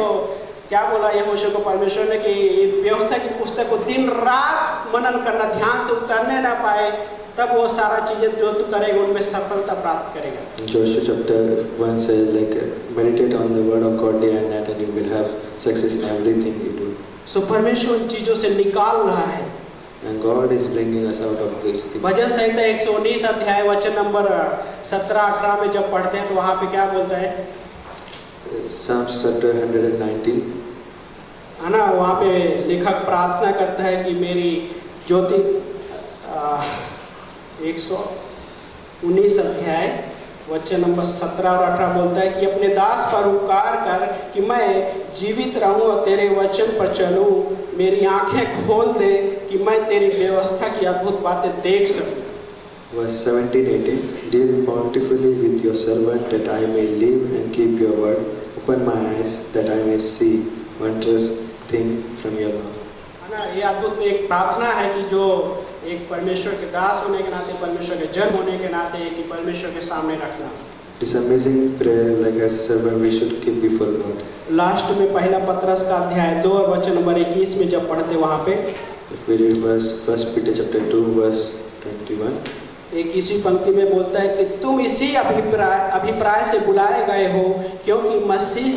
क्या बोला यहोशू को परमेश्वर ने कि व्यवस्था की पुस्तक को दिन रात मनन करना, ध्यान से उतरने ना पाए, तब वो सारा चीजें जो तू करेगा उनमें सफलता प्राप्त करेगा। Joshua chapter 1 says like meditate on the word of God day and night and you will have success in everything you do. सो परमेश्वर उन चीजों से निकाल रहा है। And God is bringing us out of this thing. भजन संहिता 119 अध्याय वचन number 17-18 में जब पढ़ते हैं तो वहाँ पे क्या बोलता है, Psalms chapter 119. है ना, वहाँ पे लेखक प्रार्थना करता है कि मेरी ज्योति 119 अध्याय वचन नंबर 17 और 18 बोलता है कि अपने दास पर उपकार कर कि मैं जीवित रहूं और तेरे वचन पर चलूं, मेरी आंखें खोल दे कि मैं तेरी व्यवस्था की अद्भुत बातें देख सकूं। Verse 17-18. Deal bountifully with your servant that I may live and keep your word. Open my eyes that I may see wondrous thing from your law. है ना, ये अद्भुत एक प्रार्थना है कि जो एक परमेश्वर के दास होने के नाते, परमेश्वर के जन होने के नाते, कि परमेश्वर के सामने रखना। It's amazing prayer, like as a servant we should keep before God. Last में पहला पतरस का अध्याय 2 और वचन नंबर 21 में जब पढ़ते वहाँ पे If we read verse 1 Peter chapter 2 verse 21. एक इसी पंक्ति में बोलता है कि तुम इसी अभिप्राय से बुलाए गए हो, क्योंकि मसीह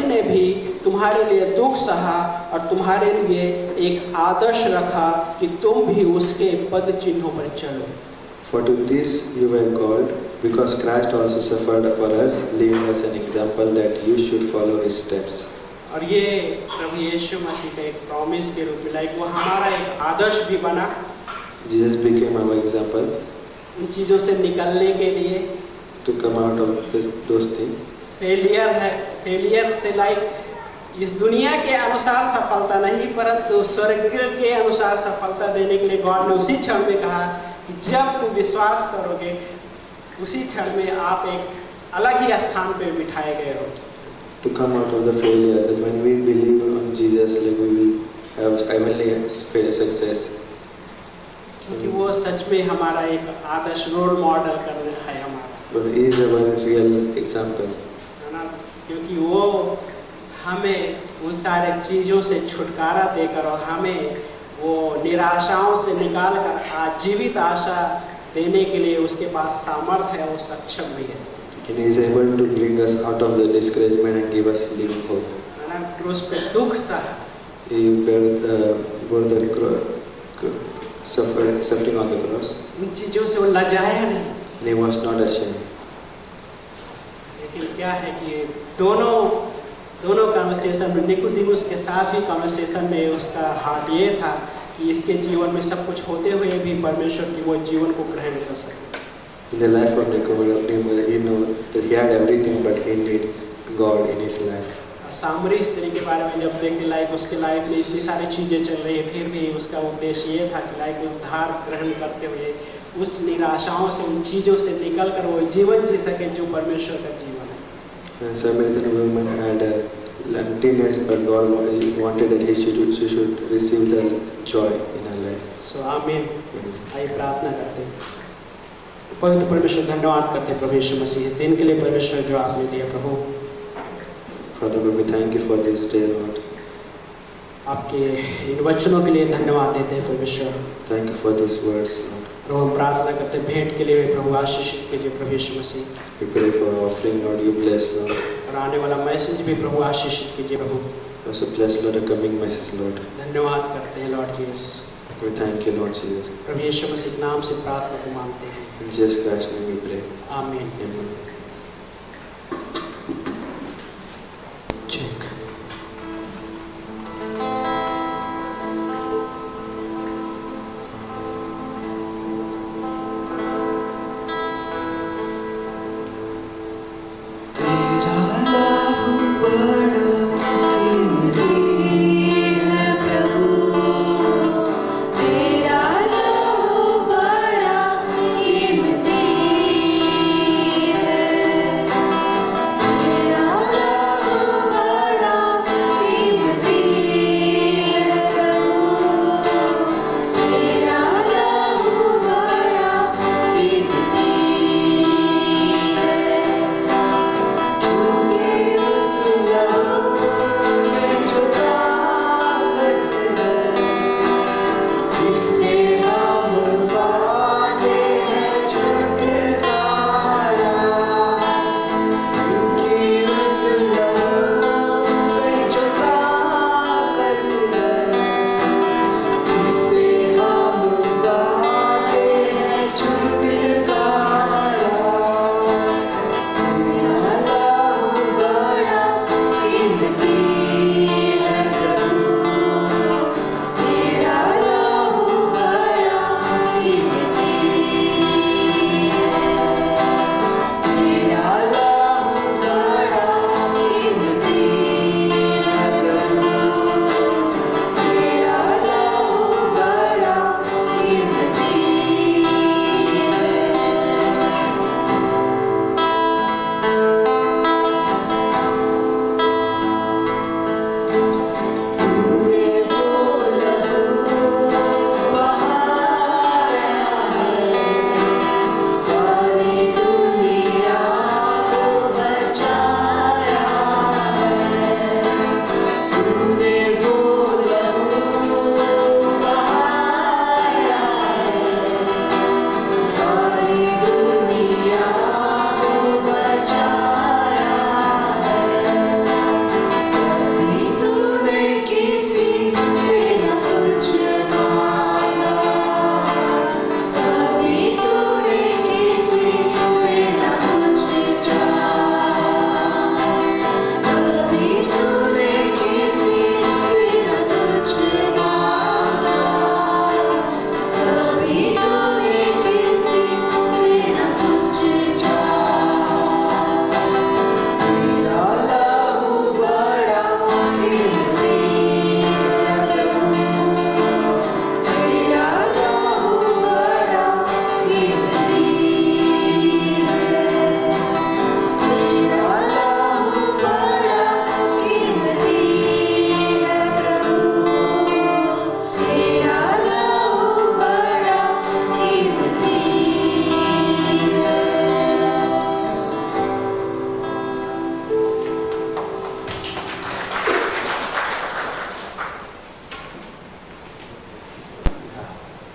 ने भी तुम्हारे लिए दुख सहा और तुम्हारे लिए एक आदर्श रखा कि तुम भी उसके पद चिन्हों पर चलो। For to this you were called, because Christ also suffered for us, leaving us an example that you should follow his steps. और ये प्रभु यीशु मसीह का एक प्रॉमिस के रूप में, लाइक वो हमारा एक आदर्श भी बना। Jesus became our example उन चीज़ों से निकलने के लिए, to come out of those things. Failure थे, लाइक इस दुनिया के अनुसार सफलता नहीं, परंतु स्वर्ग के अनुसार सफलता देने के लिए गॉड ने उसी क्षण में कहा कि जब तुम विश्वास करोगे, उसी क्षण में आप एक अलग ही स्थान पे बिठाए गए हो। To come out of the failure, that when we believe on Jesus, like we will have heavenly success. क्योंकि वो सच में हमारा एक आदर्श रोल मॉडल करना है हमारा। But he is our real example. है ना, क्योंकि वो हमें उन सारे चीज़ों से छुटकारा देकर और हमें वो निराशाओं से निकाल कर आजीवित आशा देने के लिए उसके पास सामर्थ्य है, वो सक्षम भी है। And he is able to bring us out of the discouragement and give us living hope. है ना, क्रूस पे दुख सहा, He bore the suffering on the cross. उन चीज़ों से वो लजाया नहीं। And he was not ashamed. लेकिन क्या है कि दोनों कन्वर्सेशन में, निकोदेमुस के साथ भी कन्वर्सेशन में उसका हार्ट ये था कि इसके जीवन में सब कुछ होते हुए भी परमेश्वर की वो जीवन को ग्रहण कर सके। In the life of Nicodemus, he knew that he had everything, but he needed God in his life. सामरी स्त्री के बारे में जब देखते, लाइक उसके लाइफ में इतनी सारी चीज़ें चल रही है, फिर भी उसका उद्देश्य ये था कि लाइक उद्धार ग्रहण करते हुए उस निराशाओं से, उन चीज़ों से निकल कर वो जीवन जी सके जो परमेश्वर का जीवन है। And Samaritan woman had emptiness, but God wanted that she should receive the joy in her life. सो आमीन। आइए प्रार्थना करते हैं। पवित्र परमेश्वर, धन्यवाद करते हैं प्रभु यीशु मसीह इस दिन के लिए परमेश्वर जो आपने दिया प्रभु। Father God, we thank you for this day, Lord. आपके इन वचनों के लिए धन्यवाद देते हैं परमेश्वर। Thank you for these words, Lord. प्रभु हम प्रार्थना करते हैं भेंट के लिए प्रभु आशीषित कीजिए प्रभु यीशु मसीह। We pray for our offering, Lord. You bless, Lord. और आने वाला मैसेज भी प्रभु आशीषित कीजिए प्रभु। Also bless, Lord, the coming message, Lord. धन्यवाद करते हैं Lord Jesus. We thank you, Lord Jesus. प्रभु यीशु मसीह के नाम से प्रार्थना को मांगते हैं। In Jesus Christ's name we pray. आमीन। Amen. Check.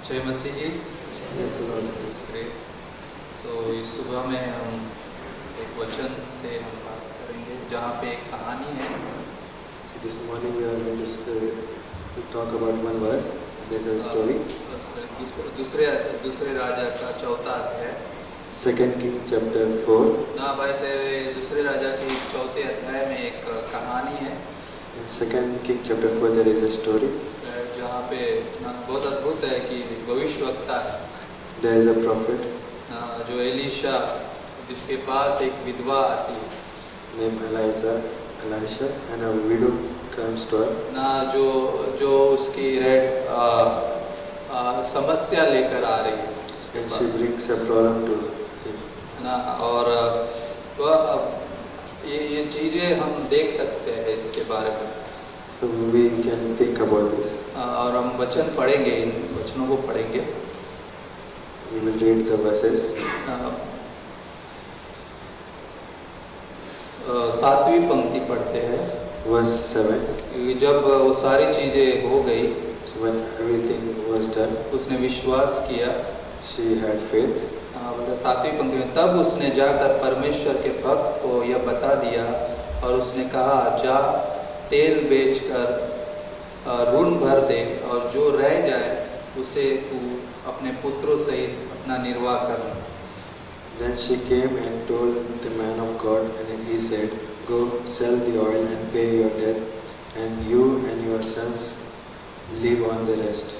जय मसीह जी। Yes, Lord. सो इस सुबह में हम एक वचन से हम बात करेंगे जहाँ पे एक कहानी है। This morning we are going to talk about one verse. There's a story. दूसरे राजा का चौथा अध्याय। 2 King chapter 4. ना भाई तेरे दूसरे राजा के इस चौथे अध्याय में एक कहानी है। In 2 King chapter 4 there is a story. जहाँ पे ना बहुत अद्भुत है कि भविष्यवक्ता है। There is a prophet जो एलीशा, जिसके पास एक विधवा आती है named Elisha, and a widow comes to her. ना जो उसकी समस्या लेकर आ रही है उसके And she pass brings a problem to him. ना। और वह ये चीज़ें हम देख सकते हैं इसके बारे में So we can think about this. और हम वचन पढ़ेंगे, इन वचनों को पढ़ेंगे। We will read the verses. 7वीं पंक्ति पढ़ते हैं। Verse 7. जब वो सारी चीज़ें हो गई, So when everything was done, उसने विश्वास किया। she had faith. मतलब 7वीं पंक्ति में, तब उसने जाकर परमेश्वर के भक्त को यह बता दिया और उसने कहा, जा तेल बेचकर ऋण भर दे और जो रह जाए उसे तू अपने पुत्रों सहित अपना निर्वाह कर। Then she came and told the man of God, and he said, go sell the oil and pay your debt, and you and your sons live on the rest.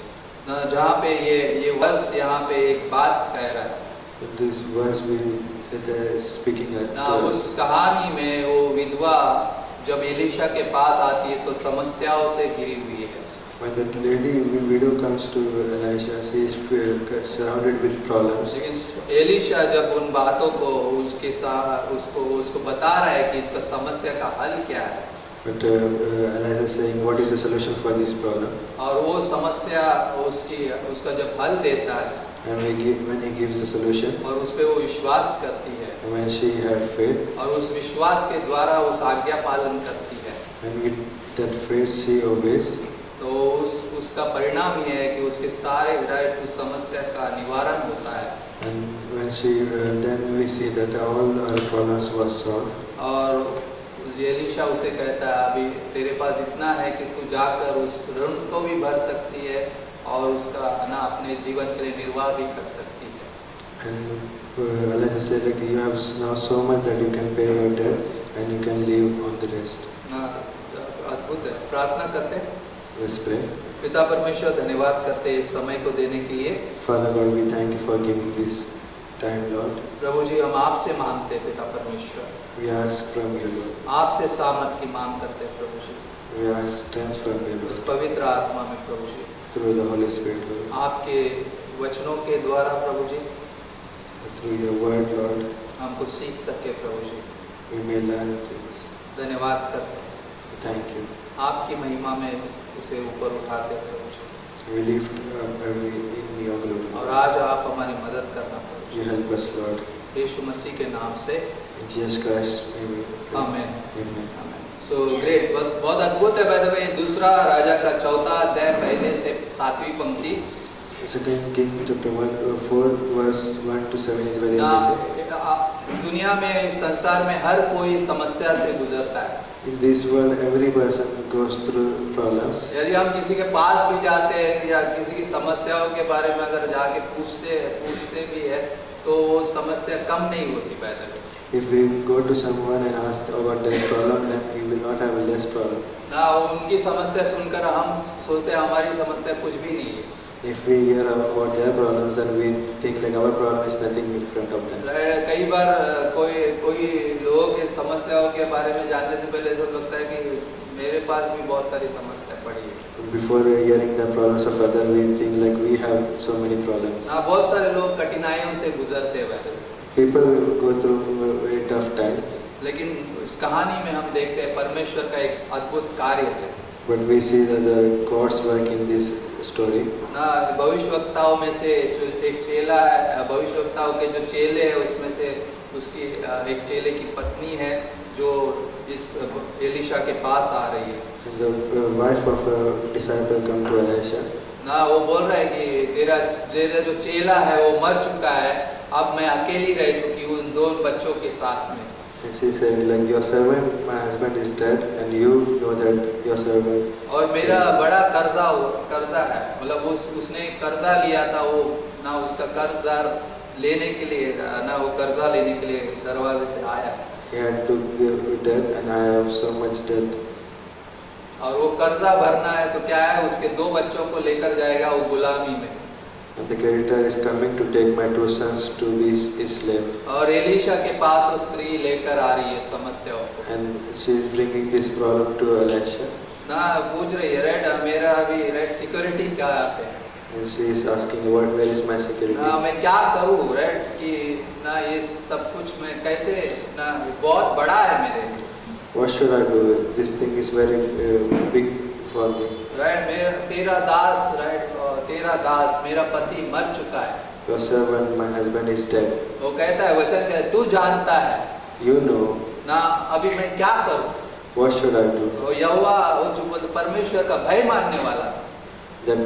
जहाँ पे ये वर्ष यहाँ पे एक बात कह रहा है। In this verse we speaking ना उस कहानी में वो विधवा जब एलिशा के पास आती है तो समस्याओं से घिरी हुई है। When that widow comes to Elisha, she is surrounded with problems. लेकिन एलिशा जब उन बातों को उसके साथ उसको बता रहा है कि इसका समस्या का हल क्या है। But Elisha is saying, what is the solution for this problem? और वो समस्या उसका जब हल देता है, And when he gives the solution, और उस पे वो विश्वास करती है, and when she had faith, और उस विश्वास के द्वारा उस आज्ञा पालन करती है, and with that faith she obeys, तो उसका परिणाम ये है कि उसके सारे उस समस्या का निवारण होता है। and when she then we see that all our problems were solved. और एलिशा उसे कहता है, अभी तेरे पास इतना है कि तू जाकर उस ऋण को भी भर सकती है और उसका ना अपने जीवन के लिए निर्वाह भी कर सकती है। And Elisha said, like, you have now so much that you can pay your debt and you can live on the rest. अद्भुत है। प्रार्थना करते हैं। Let's pray. पिता परमेश्वर, धन्यवाद करते हैं इस समय को देने के लिए। Father God, we thank you for giving this time, Lord. प्रभु जी, हम आपसे मांगते हैं पिता परमेश्वर, We ask from you, Lord. आपसे सामर्थ की मांग करते हैं प्रभु जी, We ask strength from you, उस Lord, पवित्र आत्मा में प्रभु जी, through the Holy Spirit, Lord, आपके वचनों के द्वारा प्रभु जी through your word, Lord, हमको सीख सके प्रभु जी। we may learn things. धन्यवाद करते हैं, Thank you. आपकी महिमा में उसे ऊपर उठाते हैं प्रभु जी। We lift up in your glory. और आज आप हमारी मदद करना प्रभु जी, You help us, Lord. यीशु मसीह के नाम से, In Jesus Christ, name we pray. आमीन। Amen. सो ग्रेट, बहुत अद्भुत है। बाय द वे, दूसरा राजा का 4 अध्याय पहले से 7वीं पंक्ति, Second King chapter 4 verse 1 to 7 is very amazing. इस दुनिया में, इस संसार में हर कोई समस्या से गुजरता है। In this world, every person goes through problems. यदि हम किसी के पास भी जाते हैं या किसी की समस्याओं के बारे में अगर जाके पूछते भी है तो वो समस्या कम नहीं होती पैदा। If we go to someone and ask about their problem, then we will not have less problem. ना उनकी समस्या सुनकर हम सोचते हैं हमारी समस्या कुछ भी नहीं है। If we hear about their problems, then we think like our problem is nothing in front of them. कई बार कोई लोगों की समस्याओं के बारे में जानने से पहले ऐसा लगता है कि मेरे पास भी बहुत सारी समस्या पड़ी है। Before hearing the problems of others, we think like we have so many problems. ना बहुत सारे लोग कठिनाइयों से गुजरते हैं, People go through a very tough time, लेकिन इस कहानी में हम देखते हैं परमेश्वर का एक अद्भुत कार्य है। but we see that the God's work in this story. ना भविष्यवक्ताओं में से जो एक चेला है, भविष्यवक्ताओं के जो चेले हैं उसमें से उसकी एक चेले की पत्नी है जो इस एलिशा के पास आ रही है। The wife of a disciple come to Elisha. ना वो बोल रहा है कि तेरा जो चेला है वो मर चुका है, अब मैं अकेली रह चुकी हूँ उन 2 बच्चों के साथ में। And she said, like, your servant, my husband is dead, and you know that your servant. और मेरा बड़ा कर्जा है, मतलब उसने कर्जा लिया था, वो ना उसका कर्जा लेने के लिए ना वो कर्जा लेने के लिए दरवाजे पे आया। He had took the death, and I have so much debt. और वो कर्जा भरना है तो क्या है, उसके 2 बच्चों को लेकर जाएगा वो गुलामी में। And the creditor is coming to take my 2 sons to be his slave. और एलिशा के पास वो स्त्री लेकर आ रही है समस्याओं को। And she is bringing this problem to Elisha. ना पूछ रही है, रेड मेरा अभी रेड सिक्योरिटी क्या पे है? And she is asking, where is my security? ना मैं क्या करूँ रेड कि ना ये सब कुछ मैं कैसे, ना बहुत बड़ा है मेरे लिए। What should I do? This thing is very big for me. Right, मेरा तेरा दास, राइट, तेरा दास मेरा पति मर चुका है। Your servant, my husband is dead. वो कहता है, वचन कहता है, तू जानता है You know, ना अभी मैं क्या करूं। what should I do? वो यहोवा, वो जो परमेश्वर का भय मानने वाला, That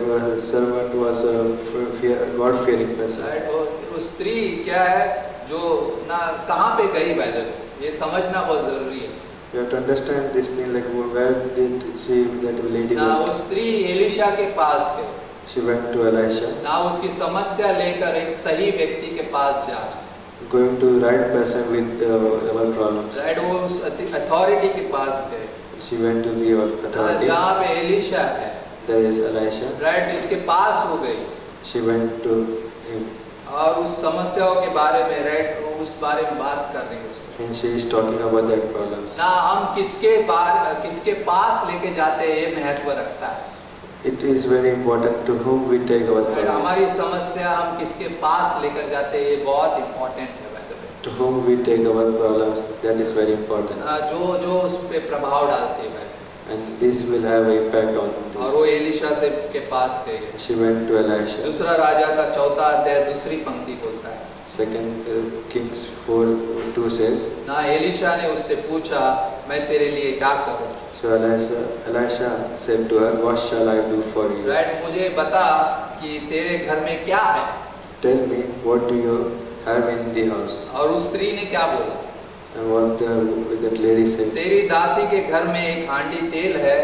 servant was a God-fearing person. Right, वो स्त्री क्या है जो ना कहाँ पे गई पैदल, ये समझना बहुत जरूरी है। You have to understand this thing, like where did she, that lady ना वो went? स्त्री एलिशा के पास गई, She went to Elisha, ना उसकी समस्या लेकर एक सही व्यक्ति के पास जा, going to right person with our problems. Right, वो उस अथॉरिटी के पास गए, She went to the authority. जहाँ पे एलिशा है, There is Elisha. राइट, जिसके पास हो गई She went to him, और उस समस्याओं के बारे में, राइट, उस बारे में बात कर रही है उससे। and she is talking about that problems. ना हम किसके पास लेके जाते हैं ये महत्व रखता है। It is very important to whom we take our right, हमारी problems. समस्या हम किसके पास लेकर जाते हैं ये बहुत इम्पोर्टेंट है by the way। To whom we take our problems, that is very important. जो उस पे प्रभाव डालती है भाई। And this will have an impact on और this. वो एलिशा से के पास गए। She went to Elisha. दूसरा राजा का 4 अध्याय दूसरी पंक्ति बोलता है, Second Kings 4:2 says, ना एलिशा ने उससे पूछा, मैं तेरे लिए क्या करूं। so Elisha said to her, what shall I do for you? Right, मुझे बता कि तेरे घर में क्या है। Tell me, what do you have in the house? और उस स्त्री ने क्या बोला, And what that lady said, तेरी दासी के घर में एक हांडी तेल है,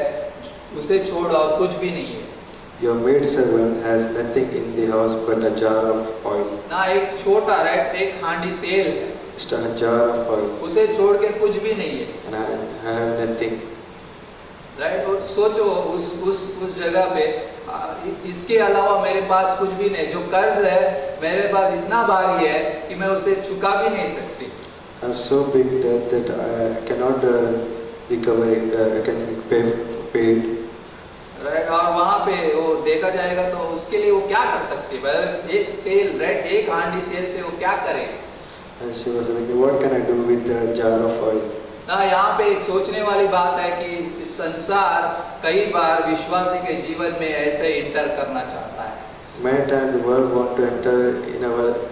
उसे छोड़ और कुछ भी नहीं है। your maid servant has nothing in the house but a jar of oil. ना एक छोटा, राइट, एक हांडी तेल है, Just a jar of oil. उसे छोड़ के कुछ भी नहीं है। And I have nothing. Right, और सोचो उस जगह पे इसके अलावा मेरे पास कुछ भी नहीं, जो कर्ज है मेरे पास इतना भारी है कि मैं उसे चुका भी नहीं सकती। I'm so big that I cannot recover it. I can pay it. Right, और वहाँ पे वो देखा जाएगा तो उसके लिए वो क्या कर सकती है, एक तेल, राइट, एक हांडी तेल से वो क्या करेगी। And she was like, what can I do with the jar of oil? ना यहाँ पे एक सोचने वाली बात है कि संसार कई बार विश्वासी के जीवन में ऐसे इंटर करना चाहता है। Many times the world want to enter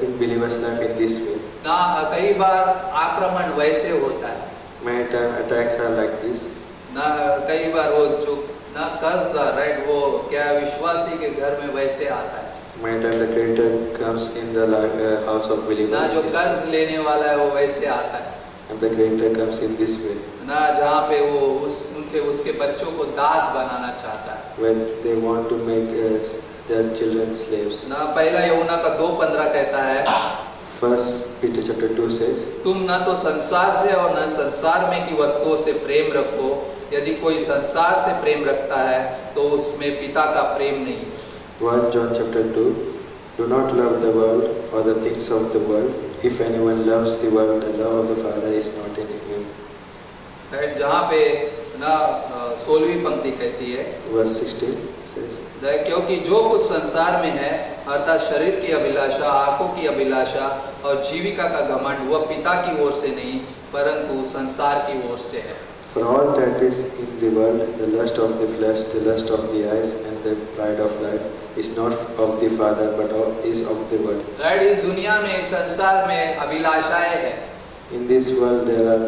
in believers' life in this way. ना कई बार आक्रमण वैसे होता है, Many times attacks are like this. ना कई बार वो जो ना कर्जदार, राइट, वो क्या विश्वासी के घर में वैसे आता है। Many times the creditor comes in the house of believers. ना in जो this way. कर्ज लेने वाला है वो वैसे आता है। And the creditor comes in this way, ना जहाँ पे वो उसके बच्चों को दास बनाना चाहता है। when they want to make their children slaves. ना पहला यूहन्ना का 2:15 कहता है, First Peter chapter 2 says, तुम न तो संसार से और न संसार में की वस्तुओं से प्रेम रखो, यदि कोई संसार से प्रेम रखता है तो उसमें पिता का प्रेम नहीं। 1 John chapter 2, do not love the world or the things of the world. If anyone loves the world, the love of the Father is not in him. Right, जहाँ पे ना 16वीं पंक्ति कहती है, Verse 16 says, क्योंकि जो कुछ संसार में है अर्थात शरीर की अभिलाषा, आंखों की अभिलाषा और जीविका का घमंड, वह पिता की ओर से नहीं परंतु संसार की ओर से है। for all that is in the world, the lust of the flesh, the lust of the eyes, and the pride of life, is not of the Father, but is of the world. Right, इस दुनिया में, इस संसार में अभिलाषाएं हैं। In this world, there are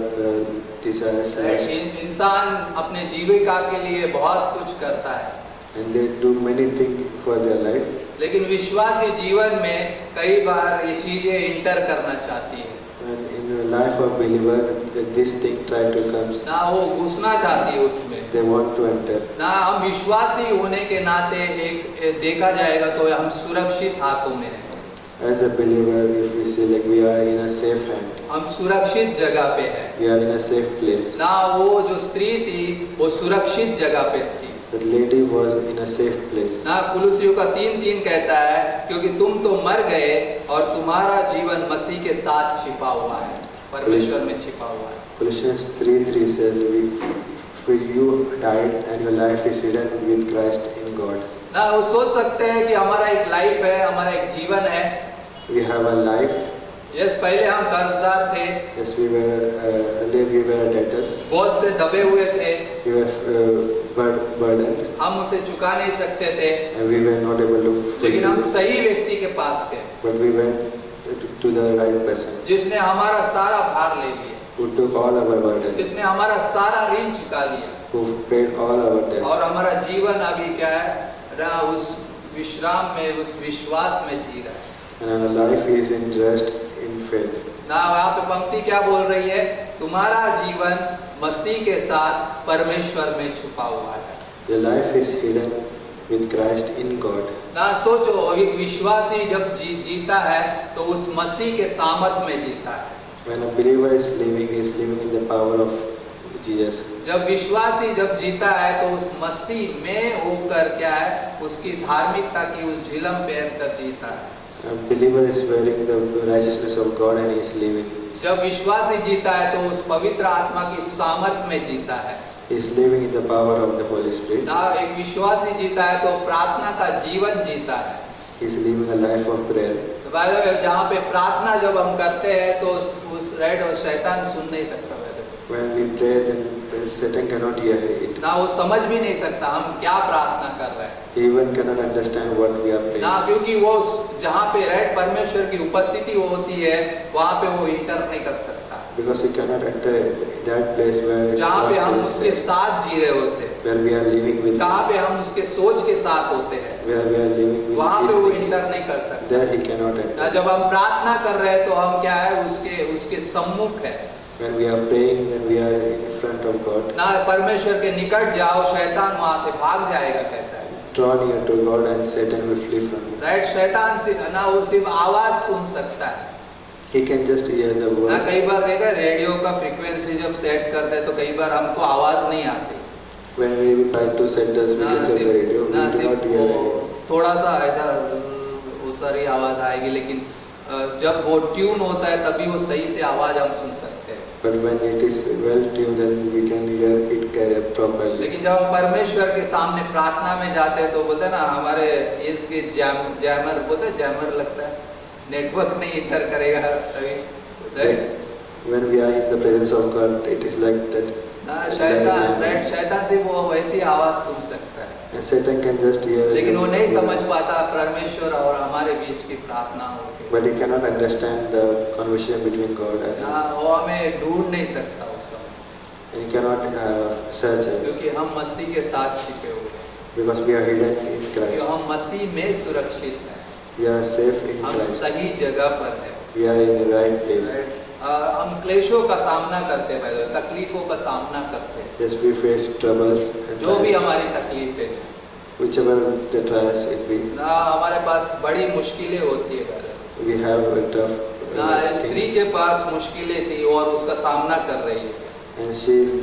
desires, lust, इंसान अपने जीविका के लिए बहुत कुछ करता है, and they do many things for their life. लेकिन विश्वासी जीवन में कई बार ये चीजें इंटर करना चाहती है, And in the life of believer, this thing try to come. ना वो घुसना चाहती है उसमें। They want to enter. ना हम विश्वासी होने के नाते एक देखा जाएगा तो हम सुरक्षित हाथों में हैं, As a believer, if we say like we are in a safe hand, हम सुरक्षित जगह पे हैं। we are in a safe place. ना वो जो स्त्री थी वो सुरक्षित जगह पे थी, That lady was in a safe place. ना कुलुसियों का 3:3 कहता है, क्योंकि तुम तो मर गए और तुम्हारा जीवन मसीह के साथ छिपा हुआ है, परमेश्वर में छिपा हुआ है। Colossians 3:3 says, for you died and your life is hidden with Christ in God. ना वो सोच सकते हैं कि हमारा एक लाइफ है, हमारा एक जीवन है। We have a life. Yes, पहले हम कर्जदार थे, Yes, we were a debtor. बहुत से दबे हुए थे, We were burdened, हम उसे चुका नहीं सकते थे, and we were not able to लेकिन हम fulfill it. सही व्यक्ति के पास गए But we went to the right person जिसने हमारा सारा भार ले लिया, who took all our burden, जिसने हमारा सारा ऋण चुका लिया, who paid all our debt. और हमारा जीवन अभी क्या है ना, उस विश्राम में, उस विश्वास में जी रहा है And our life is in rest, in faith. ना। वहाँ पे पंक्ति क्या बोल रही है, तुम्हारा जीवन मसीह के साथ परमेश्वर में छुपा हुआ है। Your life is hidden with Christ in God. ना सोचो, एक विश्वासी जब जीता है तो उस मसीह के सामर्थ में जीता है। When a believer is living in the power of Jesus. जब विश्वासी जब जीता है तो उस मसीह में होकर क्या है, उसकी धार्मिकता की उस झिलम पहन कर जीता है। A believer is wearing the righteousness of God and he is living in this. जब विश्वासी जीता है तो उस पवित्र आत्मा की सामर्थ में जीता है। He is living in the power of the Holy Spirit. ना एक विश्वासी जीता है तो प्रार्थना का जीवन जीता है। He is living a life of prayer. जहाँ पे प्रार्थना जब हम करते हैं तो उस राइट और शैतान सुन नहीं सकता। When we pray, then Satan cannot hear it. ना वो समझ भी नहीं सकता हम क्या प्रार्थना कर रहे हैं। He even cannot understand what we are praying. ना, क्योंकि वो जहाँ पे राइट परमेश्वर की उपस्थिति वो होती है, वहाँ पे वो इंटर नहीं कर सकता। Because he cannot enter that place where जहाँ पे हम God's उसके presence is, साथ जी रहे होते हैं, where we are living with जहाँ him, पे हम उसके सोच के साथ होते हैं, where we are living with वहाँ his पे वो thinking. इंटर नहीं कर सकता। There he cannot ना, enter. जब हम प्रार्थना कर रहे हैं तो हम क्या है, उसके सम्मुख है। When we are praying, then we are in front of God. ना परमेश्वर के निकट जाओ, शैतान वहाँ से भाग जाएगा, कहता है। Draw near to God and Satan will flee from you. Right, शैतान से ना वो सिर्फ आवाज सुन सकता है। He can just hear the ना word. कई बार देखा, रेडियो का फ्रीक्वेंसी जब सेट करते हैं तो कई बार हमको आवाज नहीं आती। When we try to set the speakers of the radio, we ना do not hear anything. थोड़ा सा ऐसा वो सारी आवाज आएगी, लेकिन जब वो ट्यून होता है तभी वो सही से आवाज हम सुन सकते हैं। But when it is well tuned, then we can hear it carry properly. लेकिन जब हम परमेश्वर के सामने प्रार्थना में जाते हैं तो बोलते हैं ना, हमारे इर्द गिर्द जैमर बोलते हैं, जैमर लगता है, नेटवर्क नहीं इंटर करेगा तभी, right. When we are in the presence of God, it is like that. ना like a शैतान, jammer. राइट, शैतान से वो वैसी आवाज सुन सकता है, And Satan can just hear. लेकिन वो नहीं the समझ words, पाता परमेश्वर और हमारे बीच की प्रार्थना हो के। But he cannot understand the conversation between God and ना us. वो हमें ढूंढ नहीं सकता उस समय, And he cannot search us क्योंकि हम मसीह के साथ छिपे हुए हैं, because we are hidden in क्योंकि Christ. हम मसीह में सुरक्षित हैं, We are safe in हम Christ. सही जगह पर हैं। We are in the right place. हम क्लेशों का सामना करते हैं, तकलीफों का सामना करते हैं, Yes, we face troubles and जो भी trials. हमारी तकलीफें हैं Whichever the trials it be, ना, हमारे पास बड़ी मुश्किलें होती है पहले we have a tough ना। स्त्री things. के पास मुश्किलें थी और उसका सामना कर रही है And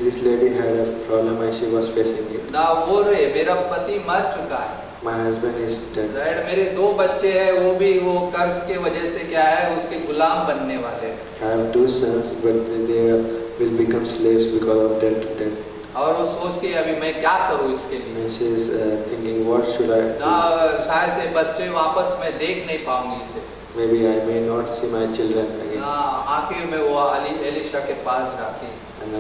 this lady had a problem and she was facing it. ना। बोल रहे मेरा पति मर चुका है, My husband is dead. Right, मेरे 2 बच्चे हैं, वो भी वो कर्ज के वजह से क्या है, उसके गुलाम बनने वाले हैं, I have 2 sons, but they will become slaves because of debt. और वो सोच के अभी मैं क्या करूँ इसके लिए And she is thinking, what should I ना, do? शायद से बच्चे वापस मैं देख नहीं पाऊंगी इसे Maybe I may not see my children again. ना। आखिर में वो एलिशा के पास जाती है And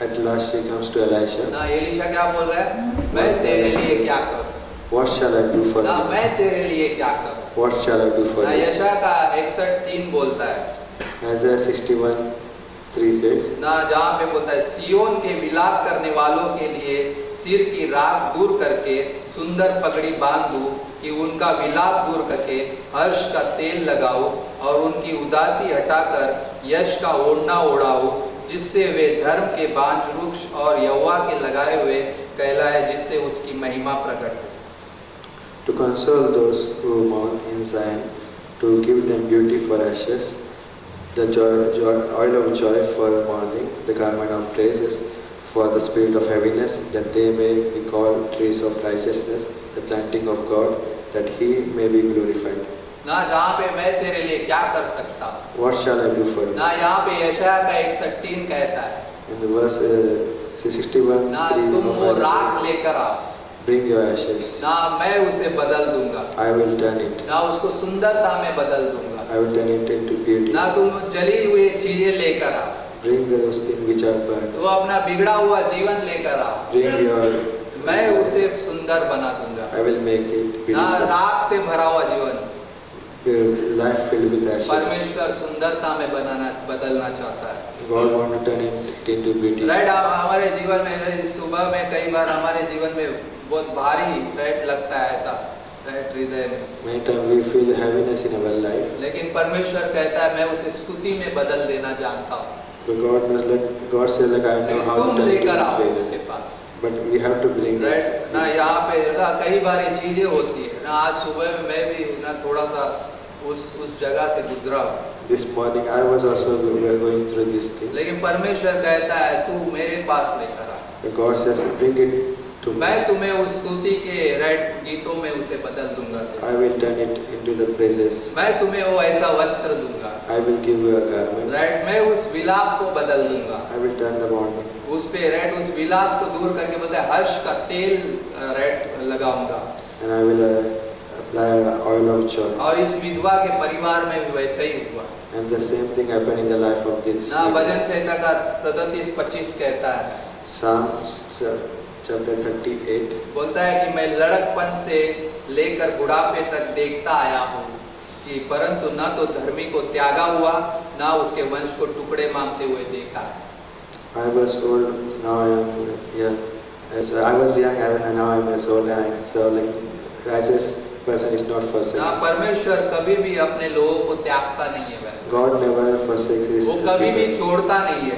at last she comes to Elisha. ना। एलिशा क्या बोल रहा है, मैं तेरे लिए क्या करूँ What shall I do for ना, you? मैं तेरे लिए क्या करूँ What shall I do for ना। you? यशा का 61:3 बोलता है Isaiah 61:3 says, ना, जहाँ पे बोलता है, सियोन के विलाप करने वालों के लिए सिर की राख दूर करके सुंदर पगड़ी बांधूं, कि उनका विलाप दूर करके हर्ष का तेल लगाओ और उनकी उदासी हटाकर यश का ओढ़ना ओढ़ाओ, जिससे वे धर्म के बांझ वृक्ष और यहोवा के लगाए हुए कहलाए, जिससे उसकी महिमा प्रकट हो। to console those who mourn in Zion, to give them beauty for ashes, the oil of joy for mourning, the garment of praises for the spirit of heaviness, that they may be called trees of righteousness, the planting of God, that He may be glorified. ना, जहाँ पे मैं तेरे लिए क्या कर सकता हूँ What shall I do for you? ना, यहाँ पे यशाया का 61:3 कहता है In the verse 61:3 ना, तुम of वो Isaiah राख says, लेकर आओ bring your ashes, ना, मैं उसे बदल दूंगा I will turn it. ना, उसको सुंदरता में बदल दूंगा I will turn it into beauty. ना। तुम जली हुई चीजें लेकर आओ, Bring those things which are burned. तो अपना बिगड़ा हुआ जीवन लेकर आओ Bring your मैं उसे सुंदर बना दूंगा। I will make it ना beautiful. राख से भरा हुआ जीवन, Life filled with ashes. परमेश्वर सुंदरता में बदलना चाहता है। God want to turn it into beauty. Right, हमारे जीवन में सुबह में कई बार हमारे जीवन में बहुत भारी राइट लगता है ऐसा राइट हृदय में, Many times we feel heaviness in our life, लेकिन परमेश्वर कहता है मैं उसे स्तुति में बदल देना जानता हूँ। but God says like I know how to तुम turn it लेकर into आओ उसके praises. Pass But we have to bring right it. ना। यहाँ पे ना कई बार ये चीजें होती है ना। आज सुबह में मैं भी ना थोड़ा सा उस जगह से गुजरा हूँ, This morning I was also going through this thing. लेकिन परमेश्वर कहता है तू मेरे पास लेकर आ, But God says bring it to me. मैं तुम्हें उस स्तुति के राइट गीतों में उसे बदल दूंगा। I will turn it into the praises. मैं तुम्हें वो ऐसा वस्त्र दूंगा I will give you a garment. Right. मैं उस विलाप को बदल दूंगा I will turn the mourning. उस पे राइट, उस विलाप को दूर करके बोलते हैं हर्ष का तेल राइट लगाऊंगा। And I will apply oil of joy. और इस विधवा के परिवार में भी वैसा ही हुआ And the same thing happened in the life of this. ना। भजन संहिता का 37:25 कहता है, Psalms chapter 38. बोलता है कि मैं लड़कपन से लेकर बुढ़ापे तक देखता आया हूँ कि परंतु न तो धर्मी को त्यागा हुआ, ना उसके वंश को टुकड़े मांगते हुए देखा। I was old, now I am young. As I was young, and now I am as old, and I saw like righteous person is not ना forsaken. परमेश्वर कभी भी अपने लोगों को त्यागता नहीं है वह। God never forsakes his वो कभी भी people. छोड़ता नहीं है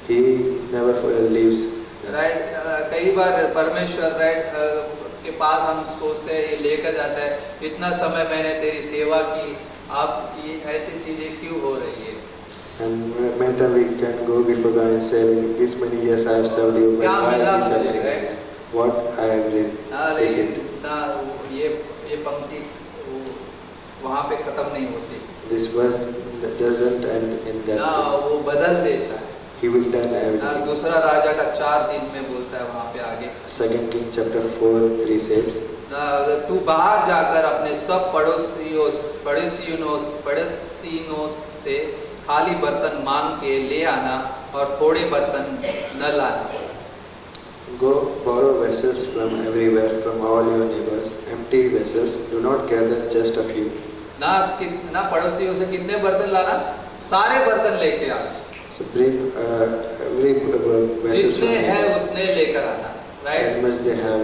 He never leaves. राइट। कई बार परमेश्वर राइट के पास हम सोचते हैं, ये लेकर जाता है, इतना समय मैंने तेरी सेवा की, अब ये ऐसी चीजें क्यों हो रही है? And many times we can go before God and say, this many years I have served you, but क्या why मिला is this मुझे, happening? right? What I have लेकिन received. ना ये पंक्ति वहाँ पे खत्म नहीं होती This verse doesn't end in that ना, place. वो बदल देता है He will turn ना। everything. दूसरा राजा का 4 दिन में बोलता है वहाँ पे आगे 2 King chapter 4:3 says, ना, तू बाहर जाकर अपने सब पड़ोसियों से खाली बर्तन मांग के ले आना और थोड़े बर्तन न लाना। Go borrow vessels from everywhere, from all your neighbors, empty vessels, do not gather just a few. ना पड़ोसियों से कितने बर्तन लाना? सारे बर्तन लेके आना, So bring every vessels from जितने हैं neighbors, उतने लेकर आना as right, much they have,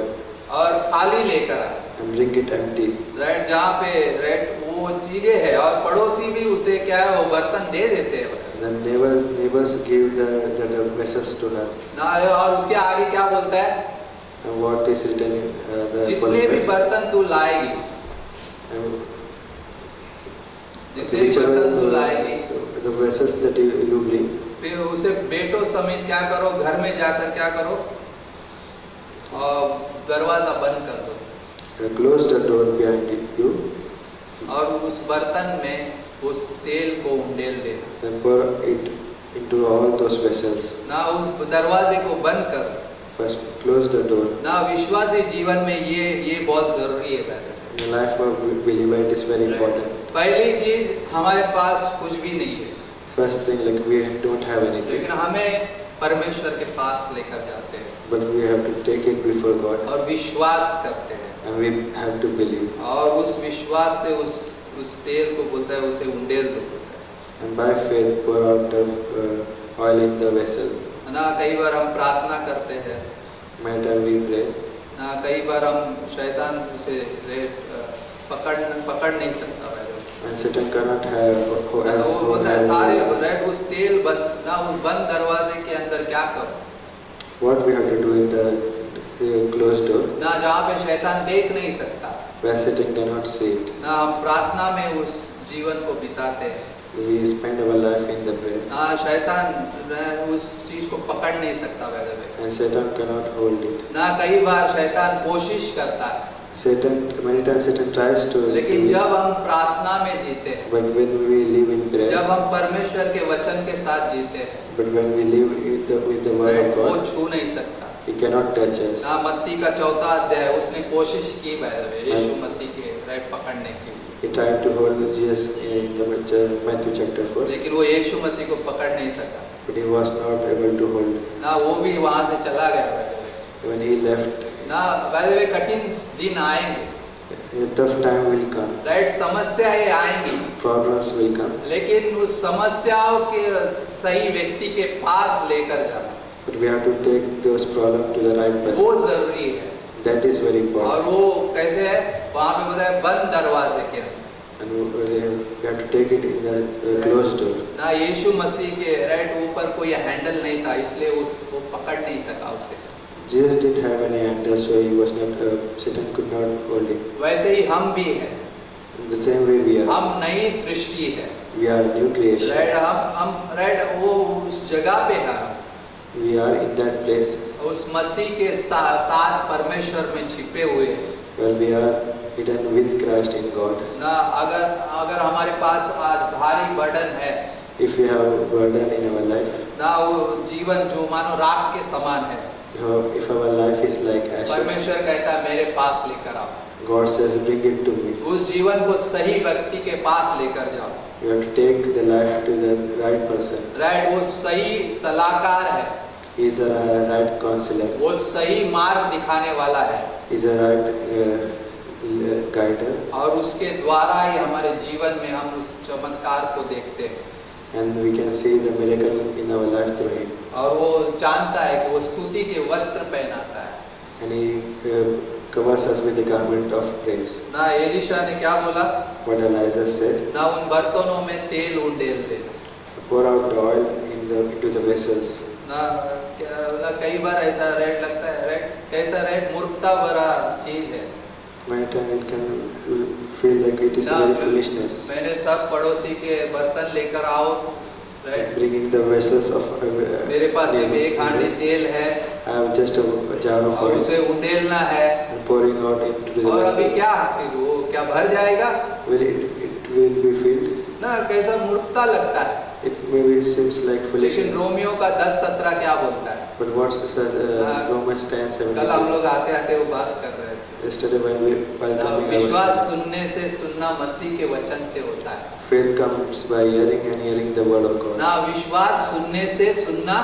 और खाली लेकर आना and bring it empty. Right. जहाँ पे राइट वो चीजें है और पड़ोसी भी उसे क्या है वो बर्तन दे देते हैं And then neighbors give the vessels to her. ना। और उसके आगे क्या बोलता है? And what is written in the जितने following भी verse? बर्तन तू लाएगी, And, जितने भी बर्तन तू लाएगी, so the vessels that you bring, फिर उसे बेटों समेत क्या करो, घर में जाकर क्या करो, और दरवाजा बंद कर दो close the door behind you, और उस बर्तन में उस तेल को उंडेल देना then pour it into all those vessels. ना। उस दरवाजे को बंद कर First, close the door. ना। विश्वासी जीवन में ये बहुत जरूरी है brother। In the life of believer, it is very important. पहली चीज हमारे पास कुछ भी नहीं है, First thing, like we don't have anything, लेकिन हमें परमेश्वर के पास लेकर जाते हैं but we have to take it before God, और विश्वास करते हैं and we have to believe. और उस विश्वास से उस तेल को बोलता है उसे उंडेल दो बोलता है And by faith, pour out the oil in the vessel. ना। कई बार हम प्रार्थना करते हैं Many times we pray, ना, कई बार हम शैतान उसे पकड़ नहीं सकता वैसे। and Satan cannot have who has वो who बोलता है has सारे us. राइट उस तेल बंद ना, उस बंद दरवाजे के अंदर क्या करो What we have to do in the closed door, ना, जहाँ पे शैतान देख नहीं सकता where Satan cannot see it. ना। हम प्रार्थना में उस जीवन को बिताते हैं We spend our life in the prayer, ना। शैतान उस चीज को पकड़ नहीं सकता वैसे and Satan cannot hold it. ना। कई बार शैतान कोशिश करता है, Many times Satan tries to do लेकिन it, जब हम प्रार्थना में जीते हैं, but when we live in prayer, जब हम परमेश्वर के वचन के साथ जीते हैं, but when we live with the word of वो God, छू नहीं सकता He cannot touch us. ना। मत्ती का 4 अध्याय उसने कोशिश की यीशु मसीह के राइट पकड़ने के लिए, He tried to hold Jesus in the Matthew chapter 4, लेकिन वो यीशु मसीह को पकड़ नहीं सका but he was not able to hold. ना। वो भी वहां से चला गया When he left, ना by the way कठिन दिन आएंगे, A tough time will come. Right, समस्याएं आएंगी, Problems will come. लेकिन उस समस्याओं के सही व्यक्ति के पास लेकर जाना But we have to take those problems to the right person. वो जरूरी है। That is very और important. वो कैसे है, वहाँ पे बताया बंद दरवाजे के अंदर, And we have to take it in the closed door. ना यीशु मसीह के राइट ऊपर कोई हैंडल नहीं था, इसलिए उसको पकड़ नहीं सका उसे। Jesus didn't have any handle, so he was not. Satan could not hold him. वैसे ही हम भी हैं, In the same way we are. हम नई सृष्टि है, We are new creation. Right, हम राइट वो उस जगह पे है, We are in that place उस मसीह के साथ परमेश्वर में छिपे हुए हैं। where we are hidden with Christ in God. ना अगर हमारे पास आज भारी बर्डन है, If we have a burden in our life, ना वो जीवन जो मानो राख के समान है, if our life is like ashes, परमेश्वर कहता है मेरे पास लेकर आओ, God says, bring it to me. उस जीवन को सही व्यक्ति के पास लेकर जाओ, We have to take the life to the right person. Right, वो सही सलाहकार है, He is a right counselor. वो सही मार्ग दिखाने वाला है, He is a right guider. और उसके द्वारा ही हमारे जीवन में हम उस चमत्कार को देखते हैं। And we can see the miracle in our life through him. और वो जानता है कि वो स्तुति के वस्त्र पहनाता है। And he covers us with the garment of praise. ना एलिशा ने क्या बोला, What Elijah said, ना उन बर्तनों में तेल उंडेल देना, pour out the oil into the vessels. ना कई बार ऐसा रेट लगता है, रेट कैसा रेट मूर्खता भरा चीज है Many times it can feel like it is ना, very foolishness. मैंने सब पड़ोसी के बर्तन लेकर आओ, right, Bringing the vessels of मेरे पास सिर्फ एक हांडी neighbors. तेल है I have just a jar of और oil उसे उंडेलना है, and pouring out into the और अभी vessels. क्या फिर वो क्या भर जाएगा It will be filled. ना, कैसा मूर्खता लगता है। It maybe seems like लेकिन foolishness. रोमियो का 10:17 क्या बोलता है, But what says Romans कल हम 10:76? लोग आते आते वो बात कर रहे थे, Yesterday when while ना, coming, विश्वास सुनने से सुनना मसीह के वचन से होता है, faith comes by hearing and hearing the word of God. ना विश्वास सुनने से सुनना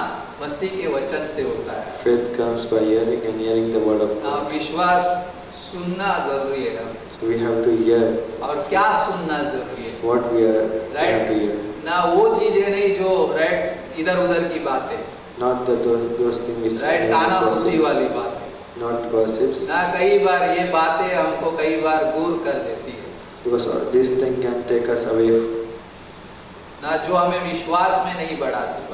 मसीह के वचन से होता है, Faith comes by hearing and hearing the word of ना God. विश्वास सुनना जरूरी है, So we have to hear और क्या सुनना जरूरी है, what we have to hear. ना वो चीजें नहीं जो राइट इधर उधर की बातें, Not those things which right, काना फूसी वाली बातें, not gossips. ना कई बार ये बातें हमको कई बार दूर कर देती है, Because this thing can take us away. ना जो हमें विश्वास में नहीं बढ़ाती है।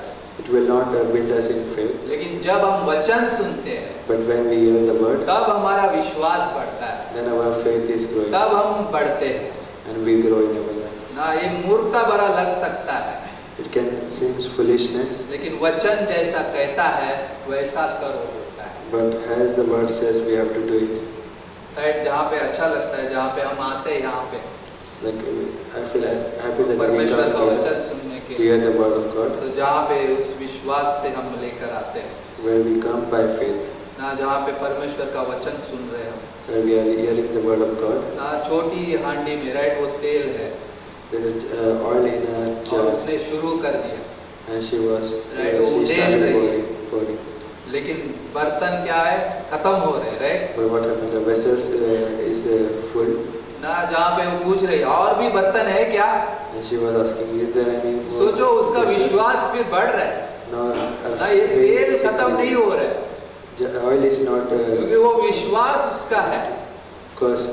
It will not build us in faith. लेकिन जब हम वचन सुनते हैं But when we hear the word, तब हमारा विश्वास बढ़ता है, then our faith is growing तब हम बढ़ते हैं। and we grow in our life. ना ये मूर्खता भरा लग सकता है, It can seem foolishness, लेकिन वचन जैसा कहता है वैसा करो होता है, but as the word says, we have to do it. Right, जहाँ पे अच्छा लगता है, जहाँ पे हम आते हैं, यहाँ पे Like I feel happy that we परमेश्वर का come वचन here सुनने के to hear लिए, the word of God, तो जहाँ पे उस विश्वास से हम लेकर आते हैं, where we come by faith, ना जहाँ पे परमेश्वर का वचन सुन रहे हैं, where we are hearing the word of God. ना छोटी हांडी में राइट वो तेल है There is oil in a और jar, उसने शुरू कर दिया, and she Right, वो she उड़ेल started रही है। pouring. लेकिन बर्तन क्या है, खत्म हो रहे, right, But what happened? The vessels is full, ना जहाँ पे वो पूछ रही और भी बर्तन है क्या, and she was asking, "Is there any more?" सोचो उसका vessels? विश्वास फिर बढ़ रहा है, Now, ना ये तेल खत्म नहीं हो रहा है, oil is not क्योंकि वो विश्वास उसका है, because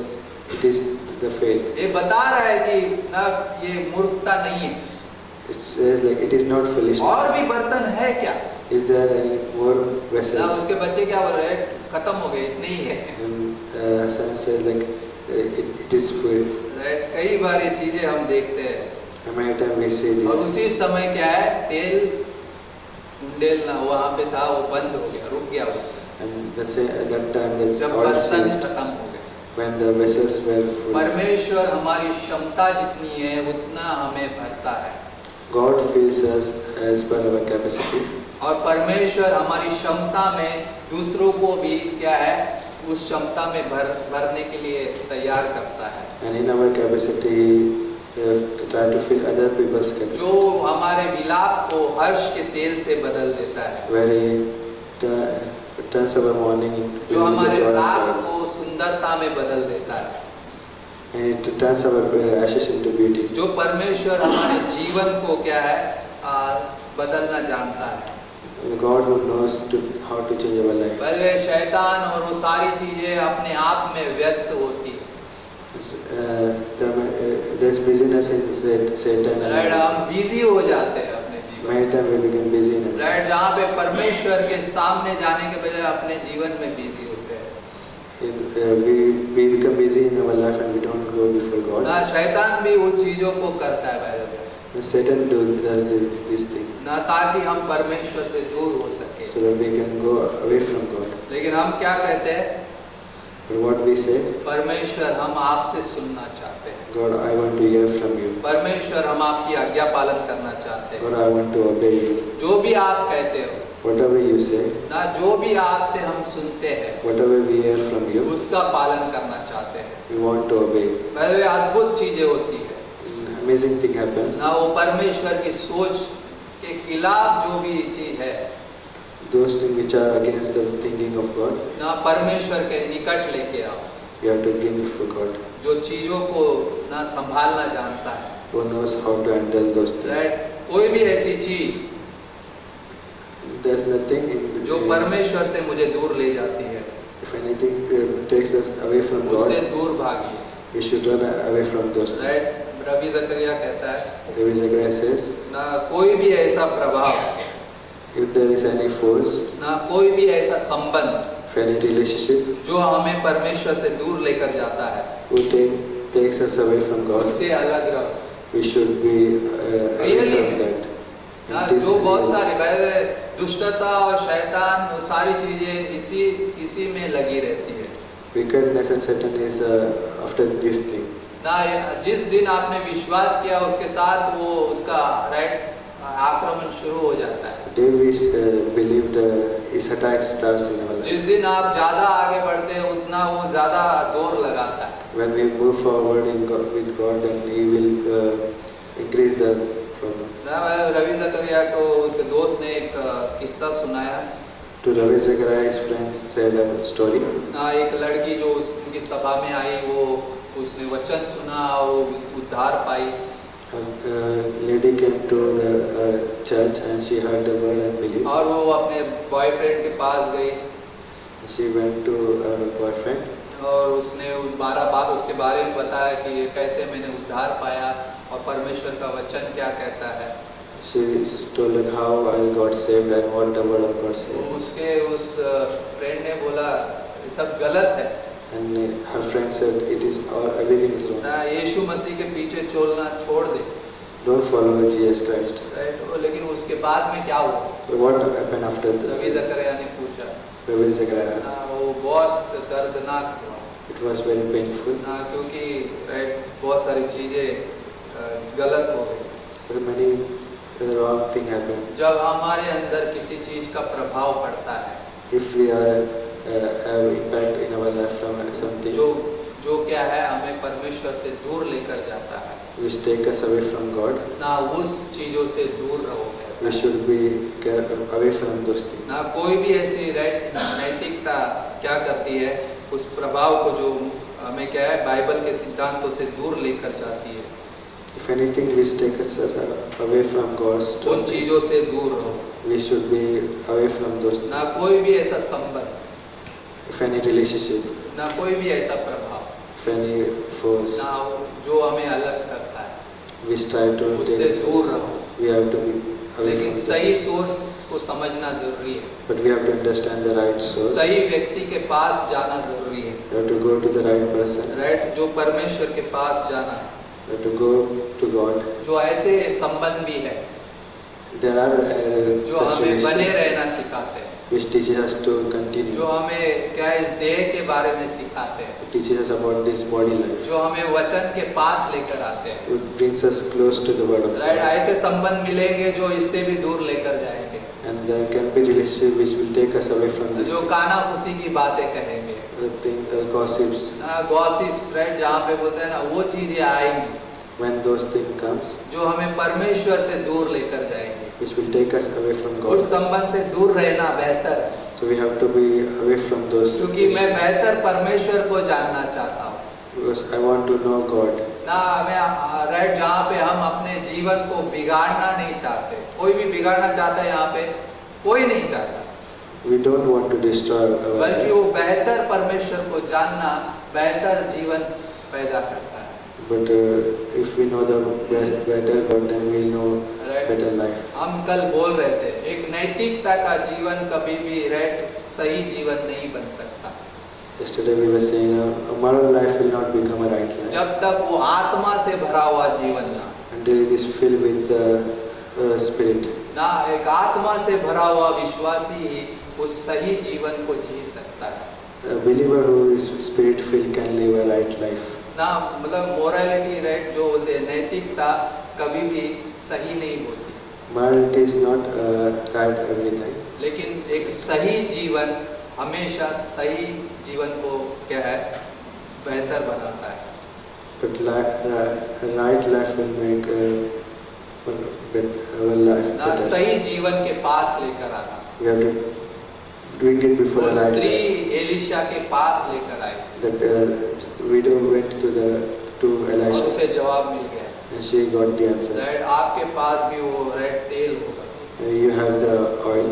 it is the faith. ये बता रहा है कि ना ये मूर्खता नहीं है, It says like it is not और foolishness. भी बर्तन है क्या, Is there any more ना vessels? उसके बच्चे क्या बोल रहे हैं, खत्म हो गए, इतने ही है, And son says like it is full. Right, कई बार ये चीजें हम देखते हैं, How many times we see और this? उसी समय क्या है, तेल उंडेलना वहाँ पे था, वो बंद हो गया, रुक गया वो, And let's say at that time the जब oil बर्तन ceased, खत्म हो गए। when the vessels were full. परमेश्वर हमारी क्षमता जितनी है उतना हमें भरता है, God fills us as per our capacity, और परमेश्वर हमारी क्षमता में दूसरों को भी क्या है, उस क्षमता में भरने के लिए तैयार करता है, and in our capacity to try to fill other people's जो capacity. हमारे विलाप को हर्ष के तेल से बदल देता है, Where he turns our morning जो with the हमारे joy of रात God. को सुंदरता में बदल देता है, And it turns our ashes into beauty. जो परमेश्वर हमारे जीवन को क्या है बदलना जानता है। God who knows how to change our life. पहले शैतान और वो सारी चीजें अपने आप में व्यस्त होती है, There's busyness in Satan. Right, हम बिजी हो जाते हैं अपने जीवन Many times we become busy in it. Right, जहाँ पे परमेश्वर के सामने जाने के बजाय अपने जीवन में बिजी होते हैं। We become busy in our life and we don't go before God. ना शैतान भी उन चीजों को करता है भाई, And Satan does this thing ना ताकि हम परमेश्वर से दूर हो सके। so that we can go away from God. लेकिन हम क्या कहते हैं, But what we say, परमेश्वर हम आपसे सुनना चाहते हैं, God, I want to hear from you. परमेश्वर हम आपकी आज्ञा पालन करना चाहते हैं। God, I want to obey you. जो भी आप कहते हो Whatever you say, ना, जो भी आपसे हम सुनते हैं whatever we hear from you, उसका पालन करना चाहते हैं। we want to obey. पहले अद्भुत चीजें होती है Amazing thing happens. ना, वो परमेश्वर की सोच के खिलाफ जो भी चीज है Those things which are against the thinking of God, ना, परमेश्वर के निकट लेके आओ। we have to bring before God, जो चीजों को ना संभालना जानता है, who knows how to handle those things. Right, कोई भी ऐसी चीज There's nothing in जो परमेश्वर से मुझे दूर ले जाती है, if anything takes us away from उससे God, दूर भागिए, we should run away from those things. Right. Ravi जकरिया कहता है Rabbi Zechariah says, ना, कोई भी ऐसा प्रभाव, if there is any force, ना कोई भी ऐसा संबंध if any relationship जो हमें परमेश्वर से दूर लेकर जाता है, who takes us away from God, उससे अलग रहो। we should be away Really? from that. ना, And this जो बहुत is- सारी दुष्टता और शैतान, वो सारी चीजें इसी में लगी रहती है wickedness and Satan is after this thing. ना। जिस दिन आपने विश्वास किया उसके साथ वो उसका राइट आक्रमण शुरू हो जाता है। The day we believe his attack starts in our life. जिस दिन आप ज्यादा आगे बढ़ते हैं उतना वो ज्यादा जोर लगाता है। When we move forward with God, then He will increase the problem. ना, रवि जकरिया को उसके दोस्त ने एक किस्सा सुनाया। To Rabbi Zechariah, his friends said a story. ना, एक लड़की जो उनकी सभा में आई, वो उसने वचन सुना और उद्धार पाई। A lady came to the church and she heard the word and believed. और वो अपने बॉयफ्रेंड के पास गई She went to her boyfriend और उसने 12 बार उसके बारे में बताया कि ये कैसे मैंने उद्धार पाया और परमेश्वर का वचन क्या कहता है। She told like how I got saved and what the word of God says. उसके उस फ्रेंड ने बोला ये सब गलत है And her friend said it is everything is wrong. ना, यीशु मसीह के पीछे चलना छोड़ दे, Don't follow Jesus Christ. Right. लेकिन उसके बाद में क्या हुआ, So what happened after Ravi that? जकरिया ने पूछा। Rabbi Zechariah asked. ना, वो बहुत दर्दनाक हुआ It was very painful. ना, क्योंकि राइट बहुत सारी चीजें गलत हो गई। There many wrong thing happened. जब हमारे अंदर किसी चीज का प्रभाव पड़ता है, If we are have impact in our life from something जो क्या है हमें परमेश्वर से दूर लेकर जाता है, which take us away from God, ना उस चीजों से दूर रहोगे। we should be away from those things. ना कोई भी ऐसी राइट नैतिकता क्या करती है, उस प्रभाव को जो हमें क्या है बाइबल के सिद्धांतों से दूर लेकर जाती है, If anything which takes us away from God's उन चीजों से दूर रहो। we should be away from those. ना कोई भी ऐसा संबंध, If any relationship, ना कोई भी ऐसा प्रभाव, if any force ना जो हमें अलग करता है, which try to उससे take us दूर away, रहो। we have to be away लेकिन from सही those. सोर्स को समझना जरूरी है, But we have to understand the right source. सही व्यक्ति के पास जाना जरूरी है, We have to go to the right person. Right. जो परमेश्वर के पास जाना, We have to go to God. जो ऐसे संबंध भी है There are जो हमें बने situations रहना सिखाते हैं, which teaches us to continue. जो हमें क्या इस देह के बारे में सिखाते हैं, It teaches us about this body life. जो हमें वचन के पास लेकर आते हैं, It brings us close to the word of right. God. ऐसे संबंध मिलेंगे जो इससे भी दूर लेकर जाएंगे, And there can be relationship which will take us away from this जो कानाफूसी की बातें कहेंगे, gossips. गॉसिप्स, राइट, जहाँ पे बोलते हैं ना वो चीजें आएंगी When those things comes, जो हमें परमेश्वर से दूर लेकर जाएंगे, which will take us away from उस God. संबंध से दूर रहना बेहतर है, So we have to be away from those क्योंकि मैं बेहतर परमेश्वर को जानना चाहता हूँ because I want to know God. ना। मैं राइट, जहाँ पे हम अपने जीवन को बिगाड़ना नहीं चाहते। कोई भी बिगाड़ना चाहता है यहाँ पे? कोई नहीं चाहता। We don't want to destroy our बल्कि वो life, बेहतर परमेश्वर को जानना बेहतर जीवन पैदा करता है। but if we know the better God, then we know better life. हम कल बोल रहे थे, एक नैतिकता का जीवन कभी भी राइट सही जीवन नहीं बन सकता Yesterday we were saying a moral life will not become a right life जब तक वो आत्मा से भरा हुआ जीवन ना until it is filled with the Spirit. ना। एक आत्मा से भरा हुआ विश्वासी ही उस सही जीवन को जी सकता है A believer who is Spirit filled can live a right life. ना। मतलब मोरालिटी राइट जो बोलते हैं, नैतिकता कभी भी सही नहीं होती, Morality is not right every time, लेकिन एक सही जीवन हमेशा सही जीवन को क्या है बेहतर बनाता है। but a right life will make our life ना better. सही जीवन के पास लेकर आना। We have to bring it before वो a right स्त्री life. एलिशा के पास लेकर आई That widow went to और Elisha उसे जवाब मिल गया। and she got the answer. Right, आपके पास भी वो राइट तेल होगा You have the oil,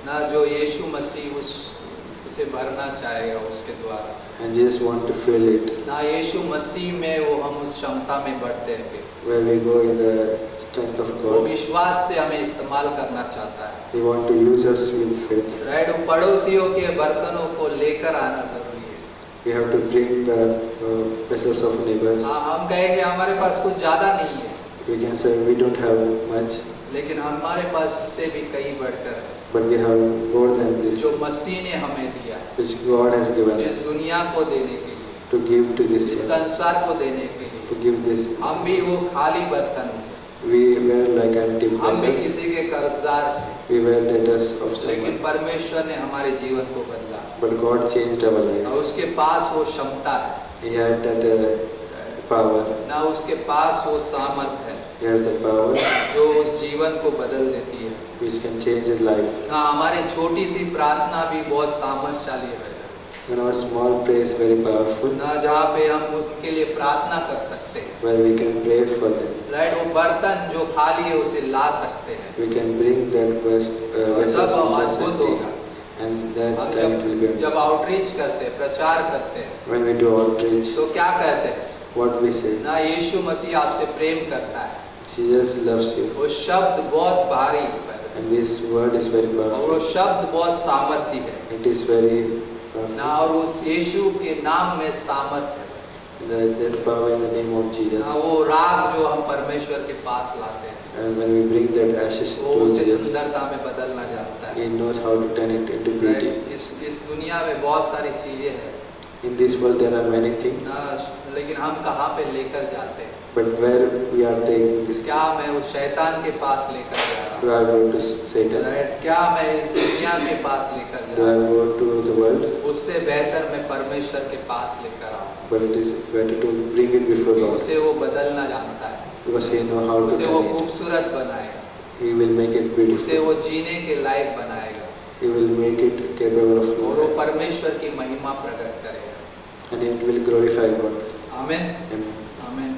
ना, जो यीशु मसीह उसे भरना चाहेगा उसके द्वारा and Jesus want to fill it. ना। यीशु मसीह में वो हम उस क्षमता में बढ़ते हैं। Where we go in the strength of वो God. विश्वास से हमें इस्तेमाल करना चाहता है। He want to use us with faith. Right, वो पड़ोसियों के बर्तनों को लेकर आना जरूरी है। We have to bring the vessels of neighbors. हम कहेंगे हमारे पास कुछ ज़्यादा नहीं है, We can say we don't have much, लेकिन हमारे पास इससे भी कई बढ़कर है but we have more than this, जो मसीह ने हमें दिया है, which God has given इस us दुनिया को देने के लिए, to give to this इस world, संसार को देने के लिए। to give this. हम भी वो खाली बर्तन हैं, We were like empty हम भी vessels. किसी के कर्जदार हैं, We were debtors of लेकिन someone, परमेश्वर ने हमारे जीवन को बदला but God changed our और life. उसके पास वो क्षमता है He had that power. ना, उसके पास वो सामर्थ है He has the power जो उस जीवन को बदल देती है which can change his life. ना। हमारी छोटी सी प्रार्थना भी बहुत सामर्थ्यशाली है When our small prayer is very powerful, ना, जहाँ पे हम उसके लिए प्रार्थना कर सकते हैं। where we can pray for them, right, वो बर्तन जो खाली है उसे ला सकते हैं we can bring that vessels तब which are अद्भुत empty, होगा। and that हम time it will be जब empty. आउटरीच करते हैं, प्रचार करते हैं, When we do outreach, तो क्या कहते हैं what we say, ना, यीशु मसीह आपसे प्रेम करता है। Jesus loves you, वो शब्द बहुत भारी है and this word is very और वो powerful. शब्द बहुत सामर्थी है It is very ना, powerful. और उस यीशु के नाम में सामर्थ्य है There's power in the name of Jesus. ना। वो राग जो हम परमेश्वर के पास लाते हैं, And when we bring that ashes वो to उसे Jesus, सुंदरता में बदलना जानता है। He knows how to turn it into beauty. Right, इस दुनिया में बहुत सारी चीजें हैं In this world there are many things, ना, लेकिन हम कहाँ पे लेकर जाते हैं? but where we are taking this, क्या मैं उस शैतान के पास लेकर जा रहा do I go to Satan? हूँ? राइट, क्या मैं इस दुनिया के पास लेकर Do जा I रहा हूँ? go to the world? उससे बेहतर मैं परमेश्वर के पास लेकर आऊँ, But it is better to bring it before क्योंकि God, उसे वो बदलना जानता है, because He knows how to उसे वो turn it. खूबसूरत बनाएगा, He will make it उसे beautiful. वो जीने के लायक बनाएगा He will make it capable of और वो life, परमेश्वर की महिमा प्रकट करेगा। and it will glorify God. आमीन, Amen. आमीन।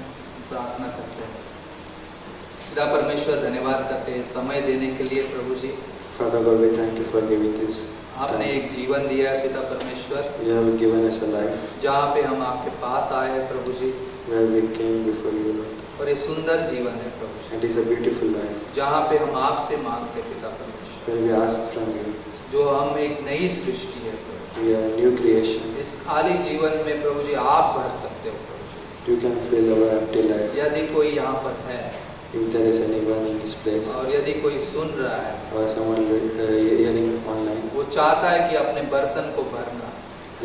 प्रार्थना करते हैं। पिता परमेश्वर, धन्यवाद करते हैं समय देने के लिए प्रभु जी। Father God, we thank you for giving this आपने time. एक जीवन दिया है पिता परमेश्वर, You have given us a life जहाँ पे हम आपके पास आए हैं प्रभु जी, where we came before you, Lord. और ये सुंदर जीवन है प्रभु जी, It is a beautiful life जहाँ पे हम आपसे मांगते हैं पिता परमेश्वर, where we ask from you. जो हम एक नई सृष्टि है प्रभु जी। We are a new creation. इस खाली जीवन में प्रभु जी आप भर सकते हो प्रभु जी। You can fill our empty life. यदि कोई यहाँ पर है If there is anyone in this place और यदि कोई सुन रहा है, or someone hearing online, वो चाहता है कि अपने बर्तन को भरना,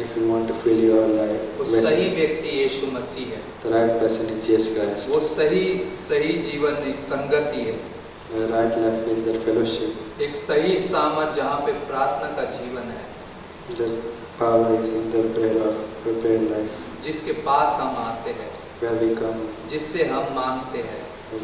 if you want to fill your life, वो सही व्यक्ति यीशु मसीह है। the right person is Jesus Christ. वो सही जीवन एक संगति है, The right life is the fellowship. एक सही सामर्थ जहाँ पे प्रार्थना का जीवन है, The power is in the prayer life, जिसके पास हम आते हैं, where we come, जिससे हम मांगते हैं,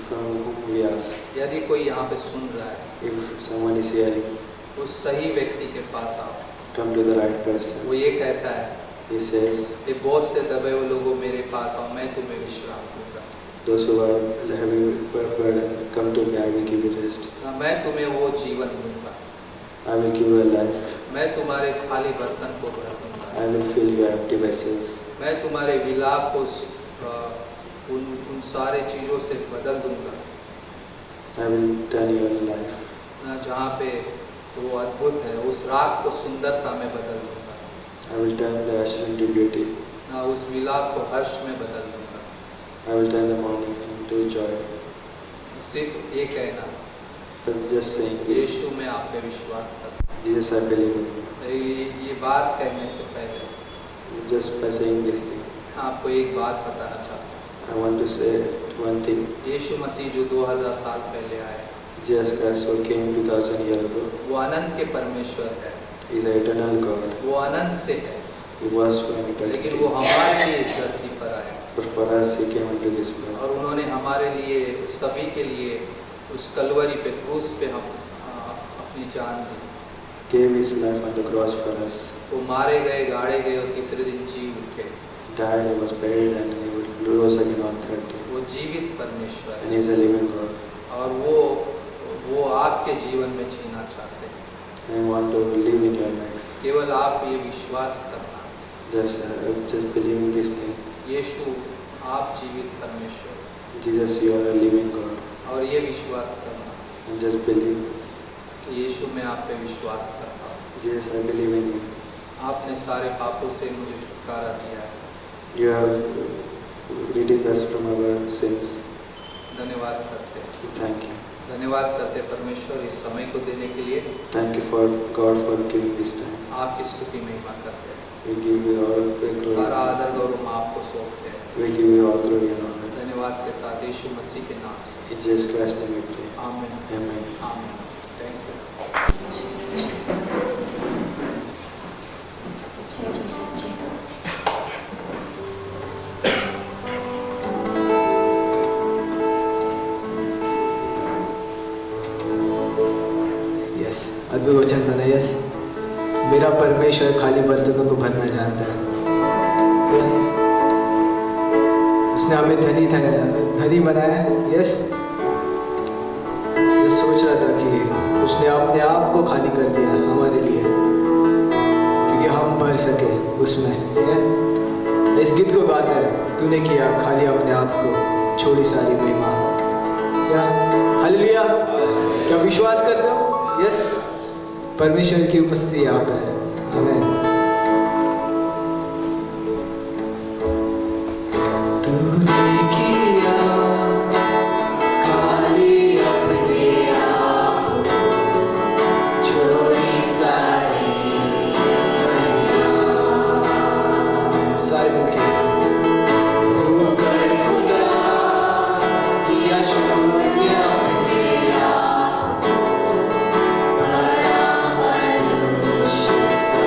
from whom we ask. यदि कोई यहाँ पे सुन रहा है, If someone is hearing, उस सही व्यक्ति के पास आओ। come to the right person. वो ये कहता है, He says, ये बोझ से दबे हुए लोगों मेरे पास आओ, मैं तुम्हें विश्राम दूंगा। those who are having burden, come to me, I will give you rest. मैं तुम्हें वो जीवन दूंगा, I will give you a life. मैं तुम्हारे खाली बर्तन को भर दूंगा, I will fill your empty vessels. मैं तुम्हारे विलाप को उन सारे चीज़ों से बदल दूंगा I will turn your life. ना, जहाँ पे वो अद्भुत है, उस राग को सुंदरता में बदल दूंगा I will turn the ashes into beauty. ना, उस विलाप को हर्ष में बदल दूंगा। I will turn the mourning into joy. सिर्फ ये कहना, But just saying this, यीशु में आप पे विश्वास करता Jesus, I believe in you. हूँ। ये बात कहने से पहले Just by saying this thing, आपको एक बात बताना चाहता हूँ। I want to say one thing. यीशु मसीह जो 2000 साल पहले आए, Jesus Christ who came 2000 years ago वो अनंत के परमेश्वर है, is an eternal God. वो अनंत से है, He was from लेकिन eternity. वो हमारे लिए इस धरती पर आए But for us, He came into this world. और उन्होंने हमारे लिए, सभी के लिए उस कलवरी पे, क्रूस पे हम अपनी जान दी। He gave His life on the cross for us. वो मारे गए, गाड़े गए और तीसरे दिन जी उठे। He died, He was buried, and He rose again on third day. वो जीवित परमेश्वर And है He is a living God. और वो आपके जीवन में जीना चाहते हैं। And I want to live in your life. केवल आप ये विश्वास करना, Just believing this thing. यीशु आप जीवित परमेश्वर, Jesus, you are a living God. और ये विश्वास करना And just believe this. कि यीशु मैं आप पे विश्वास करता हूँ। Jesus, I believe in you. आपने सारे पापों से मुझे छुटकारा दिया है। You have redeemed us from our sins. धन्यवाद करते हैं, Thank you. धन्यवाद करते हैं परमेश्वर इस समय को देने के लिए। Thank you for God for giving this time. आपकी स्तुति महिमा करते हैं, We give you all glory. सारा आदर गौरव हम आपको सौंपते हैं। We give you all glory and honor. धन्यवाद के साथ यीशु मसीह के नाम से, In Jesus Christ's name we pray. आमीन, Amen. आमीन। Thank you. यस, अद्भुत वचन था ना। यस, मेरा परमेश्वर खाली बर्तनों को भरना जानता है। उसने हमें धनी बनाया। यस, जो सोच रहा था कि उसने अपने आप को खाली कर दिया हमारे लिए, क्योंकि हम भर सके उसमें। इस गीत को गाता है, तूने किया खाली अपने आप को, छोड़ी सारी महिमा। क्या हालेलुया, क्या विश्वास करते हो? यस, परमेश्वर की उपस्थिति यहाँ पे है। आमीन। सारे मिलके बड़ा मनुष्य सा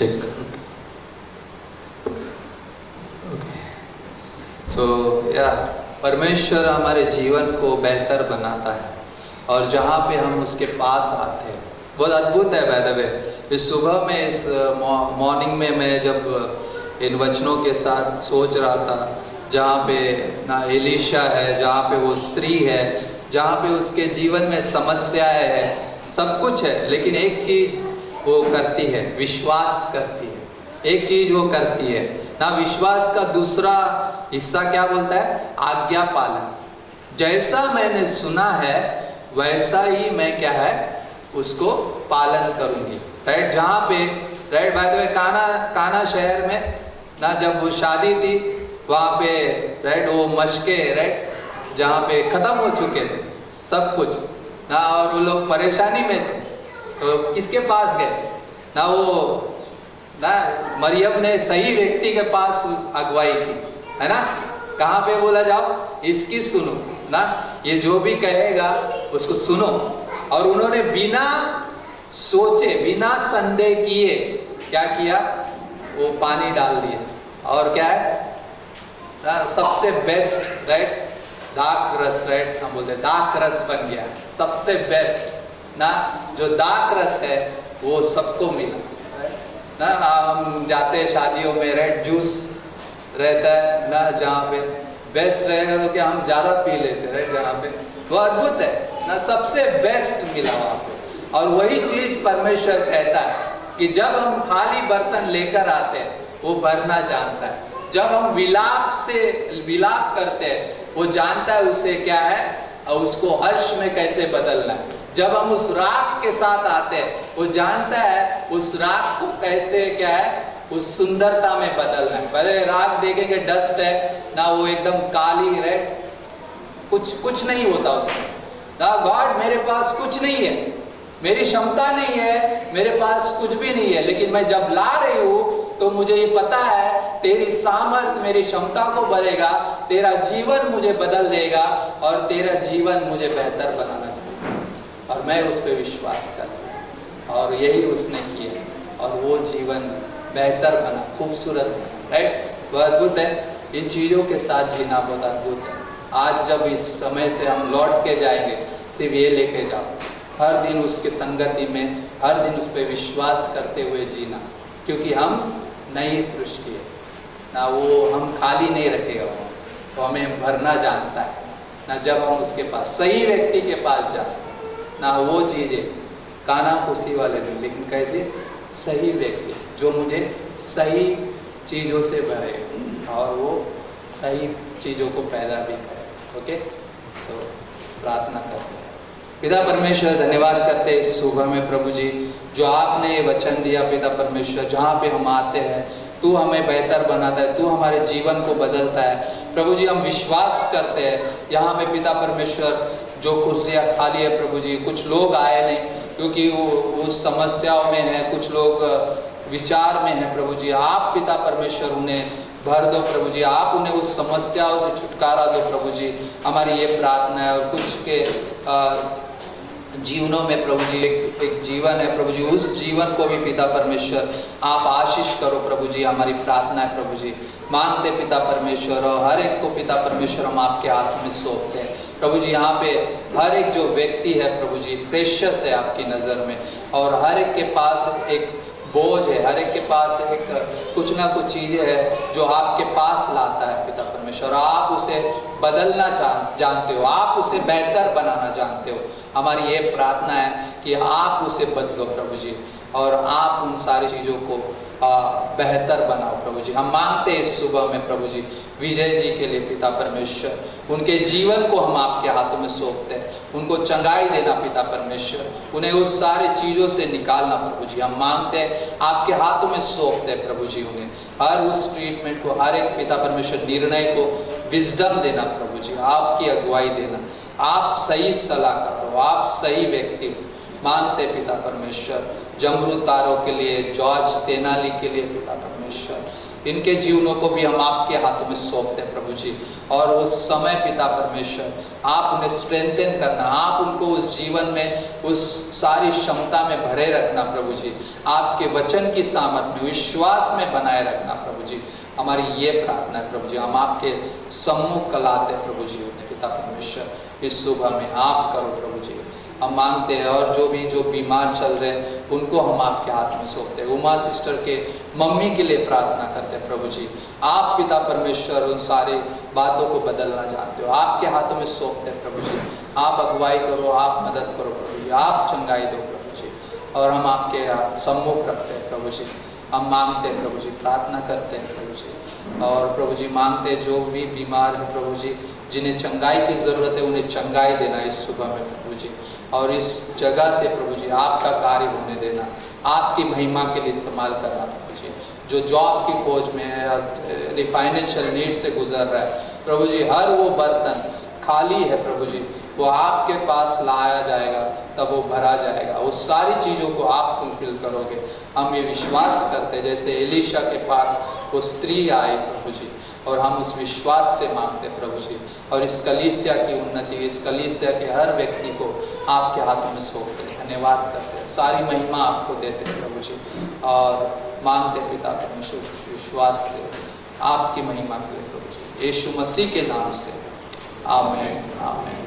चेक। ओके, सो या परमेश्वर हमारे जीवन को बेहतर बनाता है और जहाँ पे हम उसके पास आते हैं बहुत अद्भुत है। बाय द वे, इस सुबह में इस मॉर्निंग में मैं जब इन वचनों के साथ सोच रहा था, जहाँ पे ना एलीशा है, जहाँ पे वो स्त्री है, जहाँ पे उसके जीवन में समस्याएं है, सब कुछ है, लेकिन एक चीज़ वो करती है, विश्वास करती है। एक चीज़ वो करती है ना, विश्वास का दूसरा हिस्सा क्या बोलता है? आज्ञा पालन। जैसा मैंने सुना है वैसा ही मैं क्या है उसको पालन करूंगी। राइट, जहाँ पे राइट बाय द वे काना शहर में ना जब वो शादी थी वहाँ पे राइट वो मशके राइट जहाँ पे ख़त्म हो चुके थे सब कुछ ना, और वो लोग परेशानी में थे, तो किसके पास गए ना? वो ना मरियम ने सही व्यक्ति के पास अगुवाई की, है ना। कहाँ पे बोला जाओ, इसकी सुनो ना, ये जो भी कहेगा उसको सुनो। और उन्होंने बिना सोचे बिना संदेह किए क्या किया? वो पानी डाल दिया, और क्या है ना, सबसे बेस्ट राइट दाक रस, राइट हम बोलते दाक रस बन गया, सबसे बेस्ट ना। जो दाक रस है वो सबको मिला ना। हम जाते हैं शादियों में राइट, जूस रहता है ना, जहाँ पे बेस्ट रहेगा तो क्या हम ज़्यादा पी लेते हैं राइट, जहाँ पे वो अद्भुत है ना, सबसे बेस्ट मिला वहाँ पे। और वही चीज़ परमेश्वर कहता है कि जब हम खाली बर्तन लेकर आते हैं वो भरना जानता है। जब हम विलाप करते हैं वो जानता है उसे क्या है और उसको हर्ष में कैसे बदलना है। जब हम उस राग के साथ आते हैं वो जानता है उस राग को कैसे क्या है उस सुंदरता में बदलना है। पहले राग देखेंगे डस्ट है ना, वो एकदम काली रेड, कुछ नहीं होता उसमें ना। गॉड मेरे पास कुछ नहीं है, मेरी क्षमता नहीं है, मेरे पास कुछ भी नहीं है, लेकिन मैं जब ला रही हूँ तो मुझे ये पता है तेरी सामर्थ मेरी क्षमता को भरेगा, तेरा जीवन मुझे बदल देगा और तेरा जीवन मुझे बेहतर बनाना चाहिए। और मैं उस पर विश्वास करता हूँ और यही उसने किया और वो जीवन बेहतर बना, खूबसूरत बना, राइट। वो अद्भुत है, इन चीज़ों के साथ जीना बहुत अद्भुत है। आज जब इस समय से हम लौट के जाएंगे सिर्फ ये लेके जाओ, हर दिन उसके संगति में, हर दिन उस पर विश्वास करते हुए जीना, क्योंकि हम नई सृष्टि है ना। वो हम खाली नहीं रखेगा, वो हमें भरना जानता है ना। जब हम उसके पास सही व्यक्ति के पास जाते ना, वो चीज़ें काना खुशी वाले नहीं, लेकिन कैसे सही व्यक्ति जो मुझे सही चीज़ों से भरे और वो सही चीज़ों को पैदा भी करे। ओके, सो प्रार्थना करते हैं। पिता परमेश्वर, धन्यवाद करते हैं इस सुबह में प्रभु जी, जो आपने ये वचन दिया पिता परमेश्वर, जहाँ पे हम आते हैं तू हमें बेहतर बनाता है, तू हमारे जीवन को बदलता है प्रभु जी। हम विश्वास करते हैं यहाँ पे पिता परमेश्वर जो कुर्सियाँ खाली है प्रभु जी, कुछ लोग आए नहीं क्योंकि वो उस समस्याओं में है, कुछ लोग विचार में है प्रभु जी। आप पिता परमेश्वर उन्हें भर दो प्रभु जी, आप उन्हें उस समस्याओं से छुटकारा दो प्रभु जी। हमारी ये प्रार्थना है। और कुछ के जीवनों में प्रभु जी एक जीवन है प्रभु जी, उस जीवन को भी पिता परमेश्वर आप आशीष करो प्रभु जी। हमारी प्रार्थना है प्रभु जी, मांगते पिता परमेश्वर, और हर एक को पिता परमेश्वर हम आपके हाथ में सौंपते हैं प्रभु जी। यहाँ पे हर एक जो व्यक्ति है प्रभु जी प्रेशियस है आपकी नज़र में, और हर एक के पास एक बोझ है, हर एक के पास एक कुछ ना कुछ चीज़ें है जो आपके पास लाता है पिता परमेश्वर। आप उसे बदलना जानते हो, आप उसे बेहतर बनाना जानते हो। हमारी ये प्रार्थना है कि आप उसे बदलो प्रभु जी, और आप उन सारी चीज़ों को बेहतर बनाओ प्रभु जी। हम मांगते हैं इस सुबह में प्रभु जी विजय जी के लिए पिता परमेश्वर, उनके जीवन को हम आपके हाथों में सौंपते हैं। उनको चंगाई देना पिता परमेश्वर, उन्हें उस सारी चीज़ों से निकालना प्रभु जी। हम मांगते हैं आपके हाथों में सौंपते हैं प्रभु जी, उन्हें हर उस ट्रीटमेंट को, हर एक पिता परमेश्वर निर्णय को विजडम देना प्रभु जी, आपकी अगुवाई देना। आप सही सलाहकार हो, आप सही व्यक्ति हो। मांगते पिता परमेश्वर जमरू तारों के लिए, जॉर्ज तेनाली के लिए पिता परमेश्वर, इनके जीवनों को भी हम आपके हाथों में सौंपते हैं प्रभु जी। और उस समय पिता परमेश्वर आप उन्हें स्ट्रेंथन करना, आप उनको उस जीवन में उस सारी क्षमता में भरे रखना प्रभु जी, आपके वचन की सामर्थ में विश्वास में बनाए रखना प्रभु जी। हमारी ये प्रार्थना है प्रभु जी, हम आपके सम्मुख कलाते प्रभु जी उन्हें पिता परमेश्वर इस सुबह में आप करो प्रभु जी। हम मांगते हैं और जो बीमार चल रहे हैं उनको हम आपके हाथ में सौंपते हैं। उमा सिस्टर के मम्मी के लिए प्रार्थना करते हैं प्रभु जी, आप पिता परमेश्वर उन सारी बातों को बदलना जानते हो, आपके हाथों में सौंपते हैं प्रभु जी। आप अगुवाई करो, आप मदद करो प्रभु जी, आप चंगाई दो प्रभु जी। और हम आपके सम्मुख रखते हैं प्रभु जी, हम मांगते हैं प्रभु जी, प्रार्थना करते हैं प्रभु जी। और प्रभु जी मांगते हैं जो भी बीमार है प्रभु जी, जिन्हें चंगाई की ज़रूरत है उन्हें चंगाई देना इस सुबह में प्रभु जी। और इस जगह से प्रभु जी आपका कार्य होने देना, आपकी महिमा के लिए इस्तेमाल करना प्रभु जी। जो जॉब की खोज में है और फाइनेंशियल नीड से गुजर रहा है प्रभु जी, हर वो बर्तन खाली है प्रभु जी, वो आपके पास लाया जाएगा तब वो भरा जाएगा, उस सारी चीज़ों को आप फुलफिल करोगे। हम ये विश्वास करते हैं जैसे एलीशा के पास वो स्त्री आई प्रभु जी, और हम उस विश्वास से मांगते हैं प्रभु जी। और इस कलीसिया की उन्नति, इस कलीसिया के हर व्यक्ति को आपके हाथों में सौंपते हैं, धन्यवाद करते हैं, सारी महिमा आपको देते हैं प्रभु जी। और मांगते हैं पिता परमेश्वर विश्वास से आपकी महिमा के लिए प्रभु जी, यीशु मसीह के नाम से, आमीन आमीन।